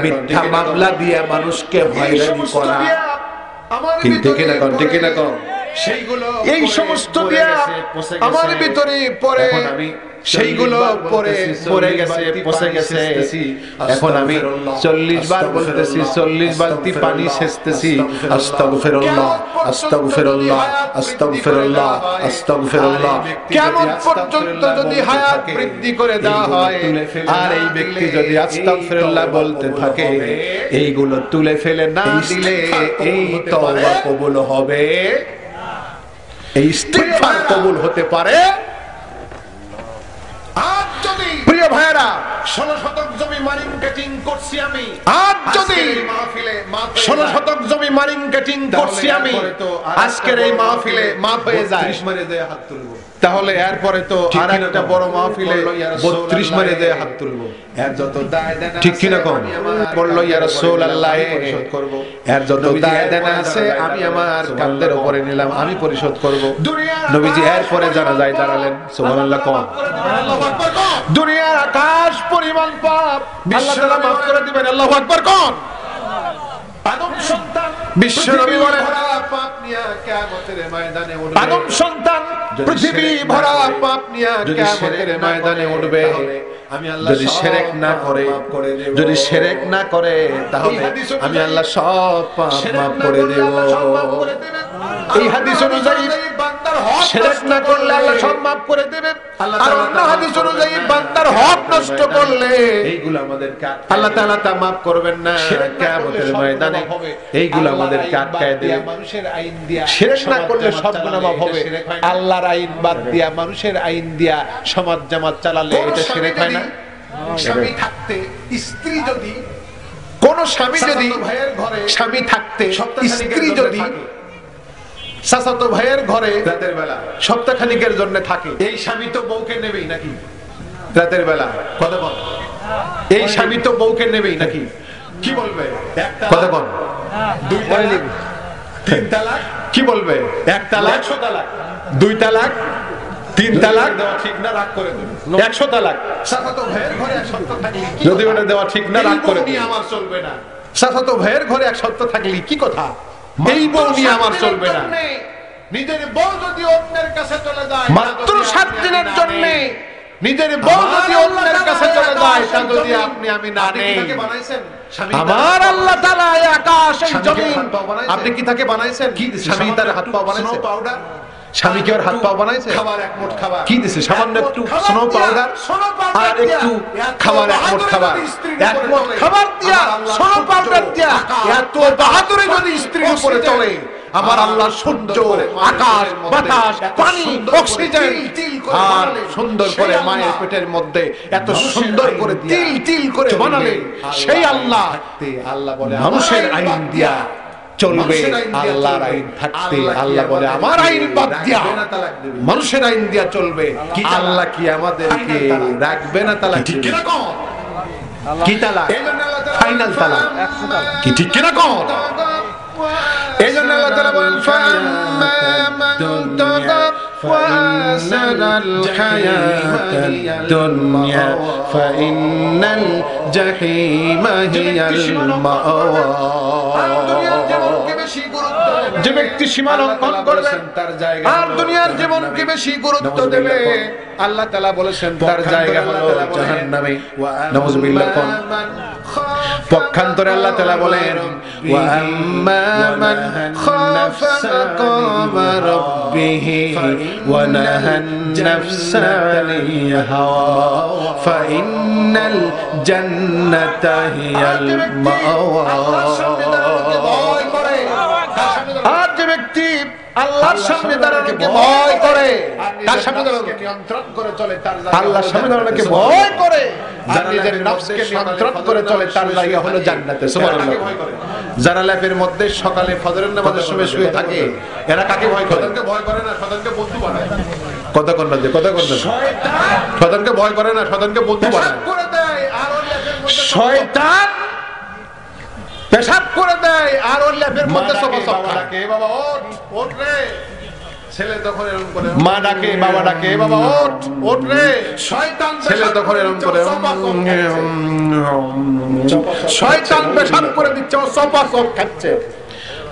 মিথ্যা মামলা দিয়ে মানুষকে হয়রানি করা। কিন্তু ঠিক না কম সেইগুলো এই সমস্ত দিয়া আমার ভিতরে পড়ে, সেইগুলো পড়ে গেছে, পচে গেছে। এখন আমি 40 বার বলতেছি, 40 বালতি পানি সেচতেছি, আস্তাগফিরুল্লাহ আস্তাগফিরুল্লাহ আস্তাগফিরুল্লাহ আস্তাগফিরুল্লাহ। কিয়ামত পর্যন্ত যদি হায়াত বৃদ্ধি করে দেওয়া হয় আর এই ব্যক্তি যদি আস্তাগফিরুল্লাহ বলতে থাকে, এইগুলো তুলে ফেলে না দিলে এই তওবা কবুল হবে, এই ইস্তিগফার কবুল হতে পারে। আজ যদি প্রিয় ভাইরা 16 শতক জমি মারিং কাটিং করছি আমি, আজ যদি মাহফিলে 16 শতক জমি মারিং কাটিং করছি আমি, আজকের এই মাহফিলে মাফ হয়ে যায়, 30 মারে দেয় হাত তুলবো, তাহলে এরপরে তো আর একটা বড় মাহফিলে 32 মারে দেয় হাত তুলবো। এর যত দায় দেনা ঠিক কি না কম? বললো ইয়া রাসূলুল্লাহ, এর যত দায় দেনা আছে আমি আমার কাঁধের উপরে নিলাম, আমি পরিশোধ করব। নবীজি এরপরে জানাজায় দাঁড়ালেন, সুবহানাল্লাহ কম। দুনিয়ার আকাশ পরিমাণ পাপ আল্লাহ তাআলা মাফ করে দিবেন, আল্লাহু আকবার কোন। আদম সন্তান বিশ্ব নবী বলেন, পাপ নিয়ে কিয়ামতের ময়দানে উঠবে, আদম সন্তান পৃথিবী ভরা পাপ নিয়ে কিয়ামতের ময়দানে উঠবে। আমি আল্লাহ যদি শিরক না করে, যদি শিরক না করে, তাহলে আমি আল্লাহ সব পাপ মাফ করে দেব। এই হাদিস অনুযায়ী শিরক না করলে আল্লাহ সব মাফ করে দেবে, আর অন্য হাদিস অনুযায়ী বান্দার হক নষ্ট করলে এইগুলো আমাদের আল্লাহ তাআলা তা মাফ করবেন না। কিয়ামতের ময়দানে এইগুলো আমাদের আটকায় দেবে। মানুষের আইন দিয়া শিরক না করলে সব গুনাহ মাফ হবে, আল্লাহর আইন বাদ দিয়া মানুষের আইন দিয়া সমাজ জামাত চালালে এটা শিরক হয় না? স্বামী থাকতে স্ত্রী যদি, কোন স্বামী যদি, ভাইয়ের ঘরে স্বামী থাকতে স্ত্রী যদি চাচাতো ভাইয়ের ঘরে রাতের বেলা সপ্তাহখানিকের জন্য থাকে, এই স্বামী তো বউকে নেবেই নাকি? রাতের বেলা কথা বল, এই স্বামী তো বউকে নেবেই নাকি? কি বলবে? কথা বল, 2 তালাক, 3 তালাক, কি বলবে? 1 তালাক, 100 তালাক, 2 তালাক, 3 তালাক, দেওয়া ঠিক না, রাগ করে দেবে। 100 তালাক চাচাতো ভাইয়ের ঘরে 1 সপ্তাহ থাকলে যদি ওটা দেওয়া ঠিক না, রাগ করে নিয়ে দেবে। আমার চলবে না। চাচাতো ভাইয়ের ঘরে 1 সপ্তাহ থাকলে কি কথা, এই বউ নিয়ে আমার চলবে না। নিজের বউ যদি অন্যের কাছে চলে যায়, মাত্র 7 দিনের জন্য নিজের বউ যদি অন্যের কাছে চলে যায়, তা যদি আপনি আমি না নেই, আমার আল্লাহ তাআলা এই আকাশ এই জমিন, আপনি কি তাকে বানাইছেন? স্বামী তার হাত পা বানাইছে? পাউডার স্বামী কি ওর হাত পা বানাইছে? খাবার 1 মুঠ খাবার কি দিছে? সামান্য একটু স্নো পাউডার আর একটু খাবার, 1 মুঠ খাবার, 1 মুঠ খাবার দিয়া স্নো পাউডার দিয়া এত বাহাদুরি যদি স্ত্রীর উপরে চলে, আমার আল্লাহ সূর্য, আকাশ, বাতাস, পানি, অক্সিজেন আর সুন্দর করে মায়ের পেটের মধ্যে এত সুন্দর করে তিল তিল করে বানালেন। সেই আল্লাহ বলে মানুষের আইন দিয়া চলবে, আল্লাহর আইন থাকতে আল্লাহ বলে আমার আইন বাদ দিয়া মানুষের আইন দিয়া চলবে। আল্লাহ কি আমাদেরকে রাখবে না তালাক? ঠিক কিনা কোন? কি তালাক? ফাইনাল তালাক কি? ঠিক কিনা কোন? এই জন্য আল্লাহ তাআলা বলেন ফাম্মা মান তাগা ওয়াসানাল হায়াতাদ দুনিয়া ফাইন্নাল জাহিমা হিয়াল মাওয়া। যে ব্যক্তি সীমা লঙ্ঘন করবে তার জায়গা আর দুনিয়ার জীবনকে বেশি গুরুত্ব দেবে, আল্লাহ তাআলা বলেছেন তার জায়গা হলো জাহান্নামে। নাউযুবিল্লাহ। কোন পক্ষান্তরে আল্লাহ তাআলা বলেন ওয়া আম্মা মান খাফা মাকামা রাব্বিহি ওয়া নাহান নাফসা আনিল হাওয়া ফাইন্নাল জান্নাতা হিয়াল মাওয়া। আর যে ব্যক্তি আল্লাহর সামনে দাঁড়ানোকে ভয় করে, তার সামনে দাঁড়ানোকে নিয়ন্ত্রণ করে চলে, তার আল্লাহর সামনে দাঁড়ানোকে ভয় করে আর নিজের নফসকে নিয়ন্ত্রণ করে চলে, তার জায়গা হলো জান্নাতে। সুবহানাল্লাহ। যারা ল্যাপের মধ্যে সকালে ফজরের নামাজের সময় শুয়ে থাকে, এরা কাকে ভয় করে? শয়তানকে ভয় করে না, শয়তানকে বন্ধু বানায়। কথা কোন না? কথা কোন না? শয়তান শয়তানকে ভয় করে না, শয়তানকে বন্ধু বানায় করে দেয়। আর ওর ল্যাপের মধ্যে শয়তান পেশাব করে দেয় আর ওর ল্যাপের মধ্যে সব ডাকে, বাবা ওঠ ওঠ রে। ছেলে তখন এরকম করে মা ডাকে, বাবা ডাকে, বাবা ওঠ ওঠ রে। শয়তান ছেলে তখন এরকম করে শয়তান পেশাব করে দিচ্ছে, ও সপা সপ খাচ্ছে,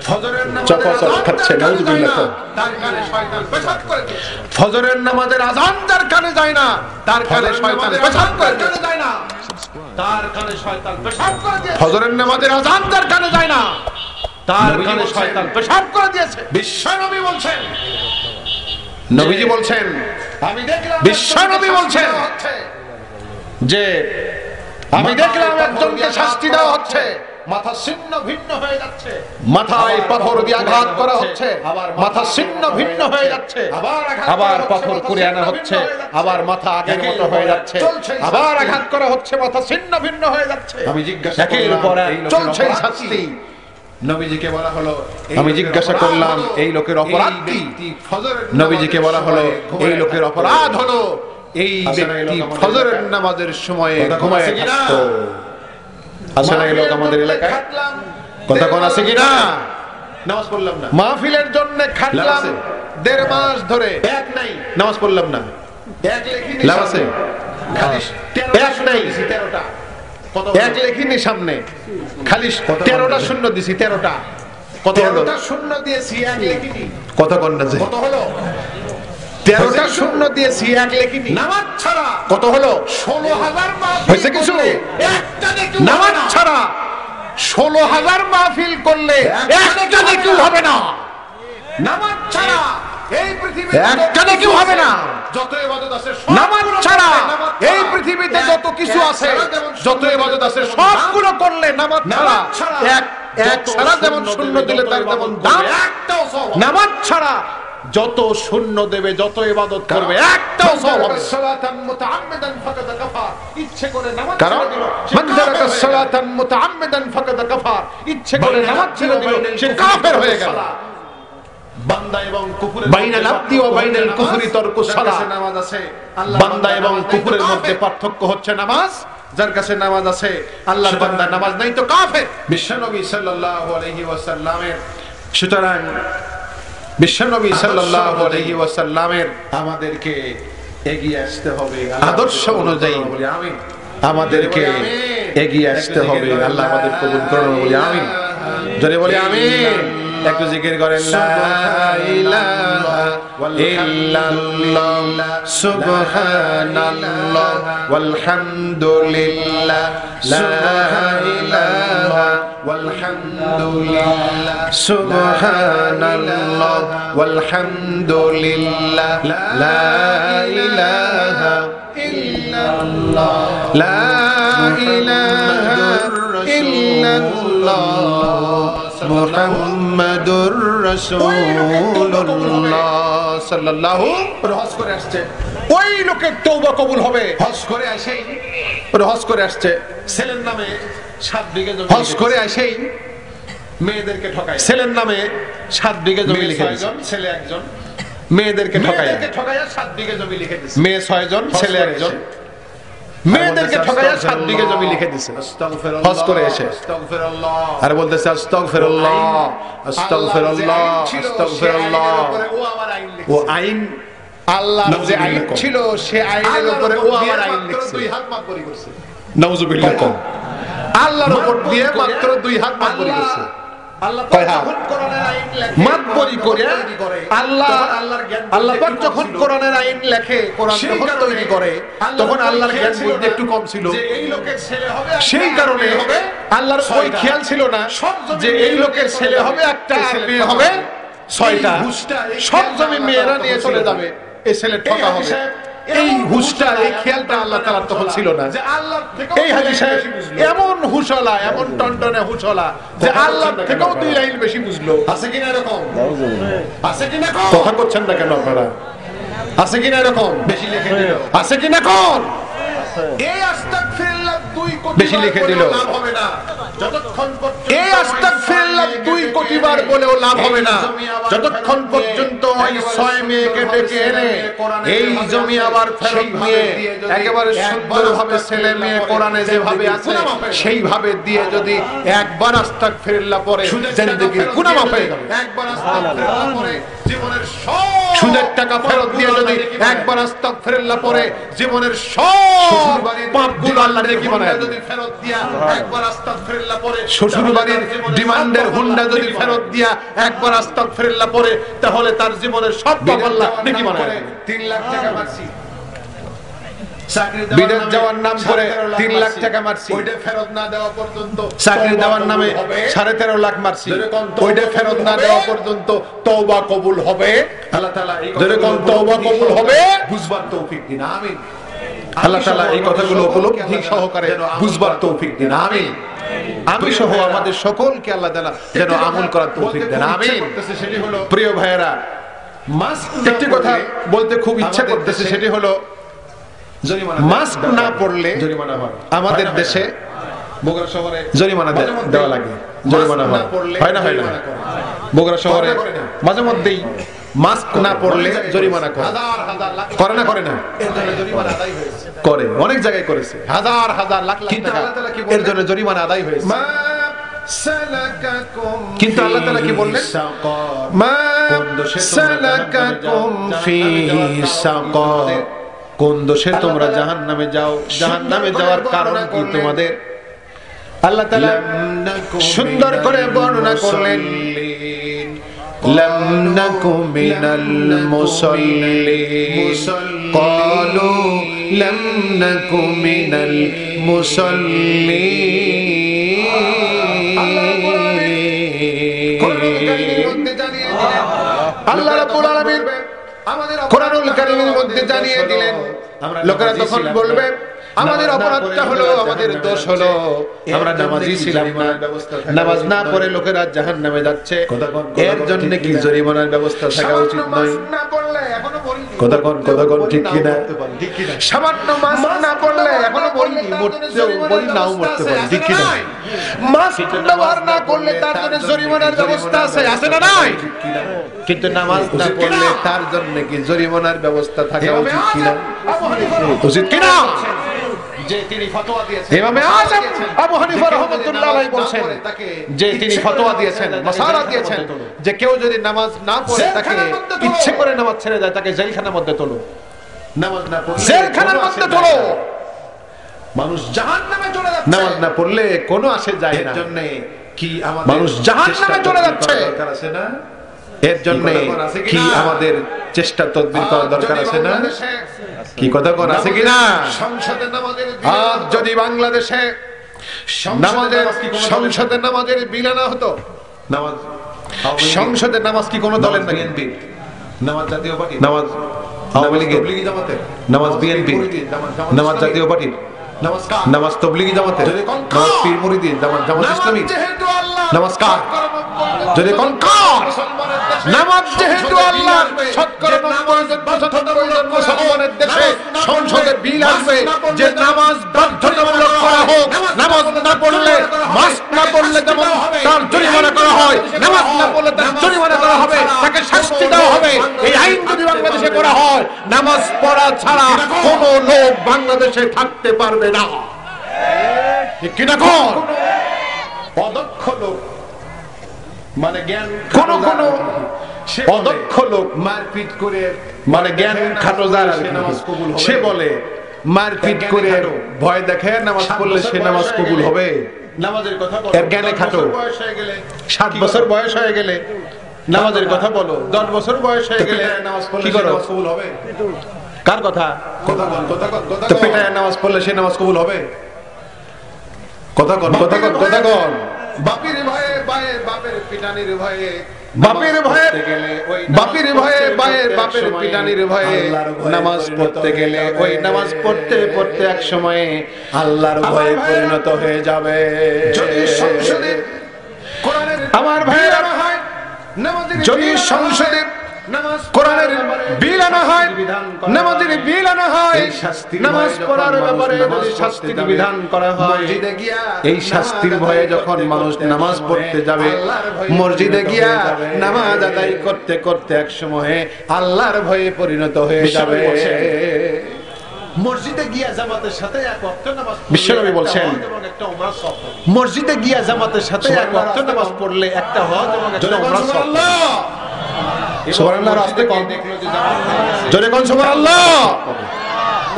ফজরের নামাজের খাচ্ছে। নাউযুবিল্লাহ। তার কানে শয়তান পেশাব করে দিচ্ছে। ফজরের নামাজের আযান যার কানে যায় না, তার কানে শয়তান পেশাব করে যায় না, তার কানে শয়তান পেশাব করে দিয়েছে। ফজরের নামাজের আযান যার কানে যায় না, তার কানে শয়তান পেশাব করে দিয়েছে। বিশ্বনবী বলছেন, নবীজি বলছেন, আমি দেখলাম বিশ্বনবী বলছেন যে আমি দেখলাম একজনকে শাস্তি দেওয়া হচ্ছে, মাথা ছিন্ন ভিন্ন হয়ে যাচ্ছে, মাথায় পাথর দিয়ে আঘাত করা হচ্ছে, মাথা ছিন্ন ভিন্ন হয়ে যাচ্ছে, আবার পাথর করে আনা হচ্ছে, আবার মাথা আগের মতো হয়ে যাচ্ছে, আবার আঘাত করা হচ্ছে, মাথা ছিন্ন ভিন্ন হয়ে যাচ্ছে। আমি জিজ্ঞাসা একের পর এক চলছে শাস্তি। নবীজিকে বলা হলো, আমি জিজ্ঞাসা করলাম এই লোকের অপরাধ কি? নবীজিকে বলা হলো এই লোকের অপরাধ হলো এই ব্যক্তি ফজরের নামাজের সময়ে ঘুমায় থাকতো। আছে না এই লোক আমাদের এলাকায়? কথা কোন আছে কিনা? নামাজ পড়লাম না, মাহফিলের জন্য খাটলাম 1.5 মাস ধরে, এক নাই নামাজ পড়লাম না, এক লেখিনি লাভ আছে, এক নাই 13টা, এক লেখিনি সামনে, খালি 13টা শূন্য দিছি, 13টা কত হলো? 13টা শূন্য দিয়েছি, এক লেখিনি। কত কোন আছে? কত হলো? 13টা শূন্য দিয়েছি, এক লেখিনি। নামাজ ছাড়া কত হলো? 16,000 মাহফিল হয়েছে কিছু? একটা নেকি নামাজ ছাড়া 16,000 মাহফিল করলে একটা নেকি হবে না। নামাজ ছাড়া এই পৃথিবীতে একটা নেকি হবে না। যত ইবাদত আছে নামাজ ছাড়া এই পৃথিবীতে যত কিছু আছে, যত ইবাদত আছে সবগুলো করলে নামাজ ছাড়া এক ছাড়া যেমন শূন্য দিলে তার তেমন দাম একটাও সওয়াব। নামাজ ছাড়া যত শূন্য দেবে, যত ইবাদত করবে, একটাও সওয়াব হবে। সালাতান মুতাআম্মিদান ফাকাদ কাফার, ইচ্ছে করে নামাজ ছেড়ে দিল, মান তারাকা সালাতান মুতাআম্মিদান ফাকাদ কাফার, ইচ্ছে করে নামাজ ছেড়ে দিল, সে কাফের হয়ে গেল। বান্দা এবং কুফরের বাইনাল আবদি ওয়া বাইনাল কুফরি তারকুস সালাত, নামাজ আছে, বান্দা এবং কুফরের মধ্যে পার্থক্য হচ্ছে নামাজ। যার কাছে নামাজ আছে আল্লাহর বান্দা, নামাজ নাই তো কাফের। বিশ্বনবী সাল্লাল্লাহু আলাইহি ওয়াসাল্লামের, সুতরাং বিশ্বনবী সাল্লাল্লাহু আলাইহি ওয়াসাল্লামের আমাদেরকে এগিয়ে আসতে হবে, আদর্শ অনুযায়ী আমাদেরকে এগিয়ে আসতে হবে। আল্লাহ আমাদের কবুল করুন, বলি আমিন। জোরে বলি আমিন। একটু জিকির করেন, লা ইলাহা ইল্লাল্লাহ সুবহানাল্লাহ ওয়াল হামদুলিল্লাহ, লা ইলাহা ওয়াল হামদুলিল্লাহ সুবহানাল্লাহ ওয়াল হামদুলিল্লাহ, লা ইলাহা ইল্লাল্লাহ, লা ইলাহা ইল্লাল্লাহ মুহাম্মাদুর রাসূলুল্লাহ সাল্লাল্লাহু হজ করে আসছে, ওই লোকের তওবা কবুল হবে। হজ করে আসেই হজ করে আসছে, ছেলের নামে 7 বিঘা জমি, হজ করে আসেই মেয়েদেরকে ঠকায়, ছেলের নামে 7 বিঘা জমি লিখে দিয়েছে, 6 জন ছেলে একজন, মেয়েদেরকে ঠকায়, মেয়েদেরকে ঠকায়া 7 বিঘা জমি লিখে দিয়েছে, মেয়ে 6 জন ছেলে একজন, মেয়েদেরকে ঠকায়া 7 বিঘা জমি লিখে দিয়েছে হজ করে এসে। আস্তাগফিরুল্লাহ, আর বলতেছে আস্তাগফিরুল্লাহ আস্তাগফিরুল্লাহ আস্তাগফিরুল্লাহ। ও আমার আইন লিখছে, ও আইন, আল্লাহর যে আইন ছিল সে আইনের উপরে ও আবার আইন লিখছে। 2 হাত মাপবরি করছে, নাউজুবিল্লাহ। আল্লাহর উপর দিয়ে মাত্র 2 হাত মাপবরি করছে। আল্লাহ কয় হাত? যখন কোরআনের আইন লেখে, মাতবরি করে আল্লাহ, আল্লাহর জ্ঞান আল্লাহ পাক যখন কোরআনের আইন লেখে, কোরআন যখন তৈরি করে, তখন আল্লাহর জ্ঞান বুদ্ধি একটু কম ছিল। যে এই লোকের ছেলে হবে, সেই কারণে আল্লাহর ওই খেয়াল ছিল না যে এই লোকের ছেলে হবে একটা আর মেয়ে হবে 6টা, সব জমি মেয়েরা নিয়ে চলে যাবে, এই ছেলে ঠকা হবে। এই হুশটা, এই খেয়ালটা আল্লাহ তাআলার তখন ছিল না। যে আল্লাহ থেকে এই হাজী সাহেব এমন হুশলা, এমন টনটনে হুশলা যে আল্লাহ থেকেও 2 লাইন বেশি বুঝলো। আছে কিনা এরকম? আছে কিনা কম? কথা করছেন না কেন আপনারা? আছে কিনা এরকম? বেশি লিখে দিল, আছে কিনা কোন? এই আস্তাগফিরুল্লাহ 2 কোটি বেশি লিখে দিল। লাভ হবে না যতক্ষণ পর্যন্ত এই আস্তাগফিরুল্লাহ 2 কোটি বার বলেও লাভ হবে না যতক্ষণ পর্যন্ত ওই 6 মেয়েকে ডেকে এনে এই জমি আবার ফেরত নিয়ে একেবারে সুন্দরভাবে ছেলে মেয়ে কোরআনে যেভাবে আছে সেইভাবে দিয়ে যদি একবার আস্তাগফিরুল্লাহ পড়ে জিন্দেগির গুনাহ মাফ হয়ে যাবে। একবার আস্তাগফিরুল্লাহ পড়ে জীবনের সব সুদের টাকা ফেরত দিয়ে যদি একবার আস্তাগফিরুল্লাহ পড়ে জীবনের সব পাপগুলো আল্লাহ নেকি বানায় যদি ফেরত দিয়া একবার আস্তাগফিরুল্লাহ পড়ে, শ্বশুর বাড়ির ডিমান্ডের হুন্ডা যদি ফেরত দিয়া একবার আস্তাগফিরুল্লাহ পড়ে তাহলে তার জীবনের সব পাপ আল্লাহ নেকি বানায় দেবে। 3 লাখ টাকা মারছি, বিদেশ যাওয়ার নাম করে 3 লাখ টাকা মারছি, ওইটা ফেরত না দেওয়া পর্যন্ত চাকরি দেওয়ার নামে 13.5 লাখ মারছি, ওইটা ফেরত না দেওয়া পর্যন্ত তওবা কবুল হবে। আল্লাহ তাআলা এই যেরকম তওবা কবুল হবে বুঝবার তৌফিক দিন, আমিন। আল্লাহ তাআলা এই কথাগুলো উপলব্ধি সহকারে বুঝবার তৌফিক দিন, আমিন। আমি সহ আমাদের সকলকে আল্লাহ তাআলা যেন আমল করার তৌফিক দেন, আমিন। সেটি হলো প্রিয় ভাইয়েরা, একটি কথা বলতে খুব ইচ্ছা করতেছে, সেটি হলো মাস্ক না পড়লে জরিমানা হয় আমাদের দেশে বগুড়া শহরে জরিমানা দেওয়া লাগে, জরিমানা হয় না? হয় না? বগুড়া শহরে মাঝে মধ্যেই মাস্ক না পড়লে জরিমানা করে, হাজার হাজার লাখ করে না? করে না? এর জন্য জরিমানা আদায় হয়েছে। করে, অনেক জায়গায় করেছে, হাজার হাজার লাখ লাখ কিন্তু টাকা আল্লাহ তাআলা কি বললেন? এর জন্য জরিমানা আদায় হয়েছে। মা সালাকাকুম কিন্তু আল্লাহ তাআলা কি বললেন? সাকার, মা সালাকাকুম ফি সাকার, কোন দোষে তোমরা জাহান্নামে যাও? জাহান্নামে যাওয়ার কারণ কি তোমাদের? আল্লাহ তাআলা সুন্দর করে বর্ণনা করলেন, লাম নাকু মিনাল মুসাল্লিন, ক্বালু লাম নাকু মিনাল মুসাল্লিন। আল্লাহ রাব্বুল আলামিন কোরআনুল কারীমের মধ্যে জানিয়ে দিলেন, লোকেরা তখন বলবে আমাদের অপরাধটা হলো, আমাদের দোষ হলো আমরা নামাজি ছিলাম না, নামাজ না পড়ে লোকেরা জাহান্নামে যাচ্ছে, এর জন্য কি জরিমানার ব্যবস্থা থাকা উচিত নয়? কথা কোন ঠিক কি না? সামান্য মাস না পড়লে এখনো বলি মরতেও বলি নাও মরতে পারি, ঠিক কি না? মাস ব্যবহার না করলে তার জন্য জরিমানার ব্যবস্থা আছে, আছে না নাই? কিন্তু নামাজ না পড়লে তার জন্য কি জরিমানার ব্যবস্থা থাকা উচিত কি না? উচিত কি না? যে তিনি ফতোয়া দিয়েছেন, ইমামে আযম আবু হানিফা রাহমাতুল্লাহ আলাইহি বলেন যে তিনি ফতোয়া দিয়েছেন, মাসালা দিয়েছেন যে কেউ যদি নামাজ না পড়ে তাকে ইচ্ছে করে নামাজ ছেড়ে যায় তাকে জেলখানার মধ্যে তোলো, নামাজ না পড়লে জেলখানার মধ্যে তোলো। মানুষ জাহান্নামে চলে যাচ্ছে, নামাজ না পড়লে কোনো আসে যায় না, এর জন্য কি আমাদের মানুষ জাহান্নামে চলে যাচ্ছে, দরকার আছে না? এর জন্য কি আমাদের চেষ্টা তদবির করার দরকার আছে না? কি কথা কোন আছে কিনা? সংসদে নামাজের আজ যদি বাংলাদেশে নামাজের সংসদে নামাজের বিল আনা হতো, নামাজ সংসদে নামাজ কি কোনো দলের নাকি? বিএনপি, নামাজ জাতীয় পার্টি, নামাজ আওয়ামী লীগের, তবলিগি জামাতের, নামাজ বিএনপি, নামাজ জাতীয় পার্টির, নামাজ তবলিগি জামাতে, নামাজ পীর মুরিদি জামাত, জামাত ইসলামী, নমস্কার। যদি কোন নামাজ যেহেতু আল্লাহ শতকরা ৯০ মুসলমানের দেশে সংসদে বিল আসবে যে নামাজ বাধ্যতামূলক করা হোক, নামাজ না পড়লে, মাস্ক না পড়লে যেমন তার জরিমানা করা হয়, নামাজ না পড়লে তার জরিমানা করা হবে, তাকে শাস্তি দেওয়া হবে। এই আইন যদি বাংলাদেশে করা হয়, নামাজ পড়া ছাড়া কোন লোক বাংলাদেশে থাকতে পারবে না। ঠিক কিনা কোন অদক্ষ লোক, মানে জ্ঞান কোন কোন অদক্ষ লোক মারপিট করে, মানে জ্ঞান খাটো যার সে বলে মারপিট করে ভয় দেখায় নামাজ পড়লে সে নামাজ কবুল হবে। নামাজের কথা বলো, এর জ্ঞানে খাটো। 7 বছর বয়স হয়ে গেলে নামাজের কথা বলো, 10 বছর বয়স হয়ে গেলে নামাজ পড়লে নামাজ কবুল হবে। কার কথা? কথা বল, কথা বল, কথা বল। তো পেটায় নামাজ পড়লে সে নামাজ কবুল হবে? কথা বল, কথা বল, কথা বল। বাপের ভয়ে বায়ের বাপের পিটানির ভয়ে, বাপের ভয়ে বাপের ভয়ে বায়ের বাপের পিটানির ভয়ে নামাজ পড়তে গেলে ওই নামাজ পড়তে পড়তে এক সময়ে আল্লাহর ভয়ে পরিণত হয়ে যাবে। যদি সংসদে কোরআনের, আমার ভাইয়েরা হয়, যদি সংসদে কোরআনের বিল আনা হয়, নামাজের বিল আনা হয়, নামাজ পড়ার ব্যাপারে যদি শাস্তির বিধান করা হয়, এই শাস্তির ভয়ে যখন মানুষ নামাজ পড়তে যাবে, মসজিদে গিয়া নামাজ আদায় করতে করতে এক সময়ে আল্লাহর ভয়ে পরিণত হয়ে যাবে। মসজিদে গিয়া জামাতের সাথে এক ওয়াক্ত নামাজ, বিশ্বনবী বলছেন মসজিদে গিয়া জামাতের সাথে এক ওয়াক্ত নামাজ পড়লে একটা হজ এবং একটা উমরা সওয়াব। সুবহানাল্লাহ, রাস্তে কোন দেখলো যে জামাত, জোরে কোন সুবহানাল্লাহ।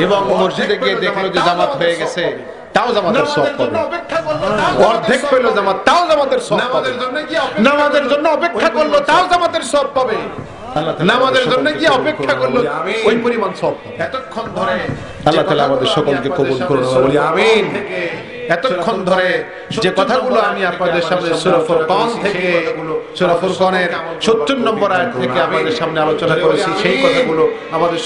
এবং মসজিদে গিয়ে দেখলো যে জামাত হয়ে গেছে, তাও জামাতের সওয়াব পাবে। অর্ধেক পেল জামাত, তাও জামাতের সওয়াব পাবে। নামাজের জন্য অপেক্ষা করলো, তাও জামাতের সওয়াব পাবে। নামাজের জন্য কি অপেক্ষা করলো, ওই পরিমাণ সওয়াব পাবে। এতক্ষণ ধরে আল্লাহ তাআলা আমাদের সকলকে কবুল করুন, বলি আমিন। এতক্ষণ ধরে যে কথাগুলো আমি আপনাদের সামনে সূরা ফুরকান থেকে, সূরা ফুরকানের ৭০ নম্বর আয়াত থেকে আপনাদের সামনে আলোচনা করেছি, সেই কথাগুলো আমাদের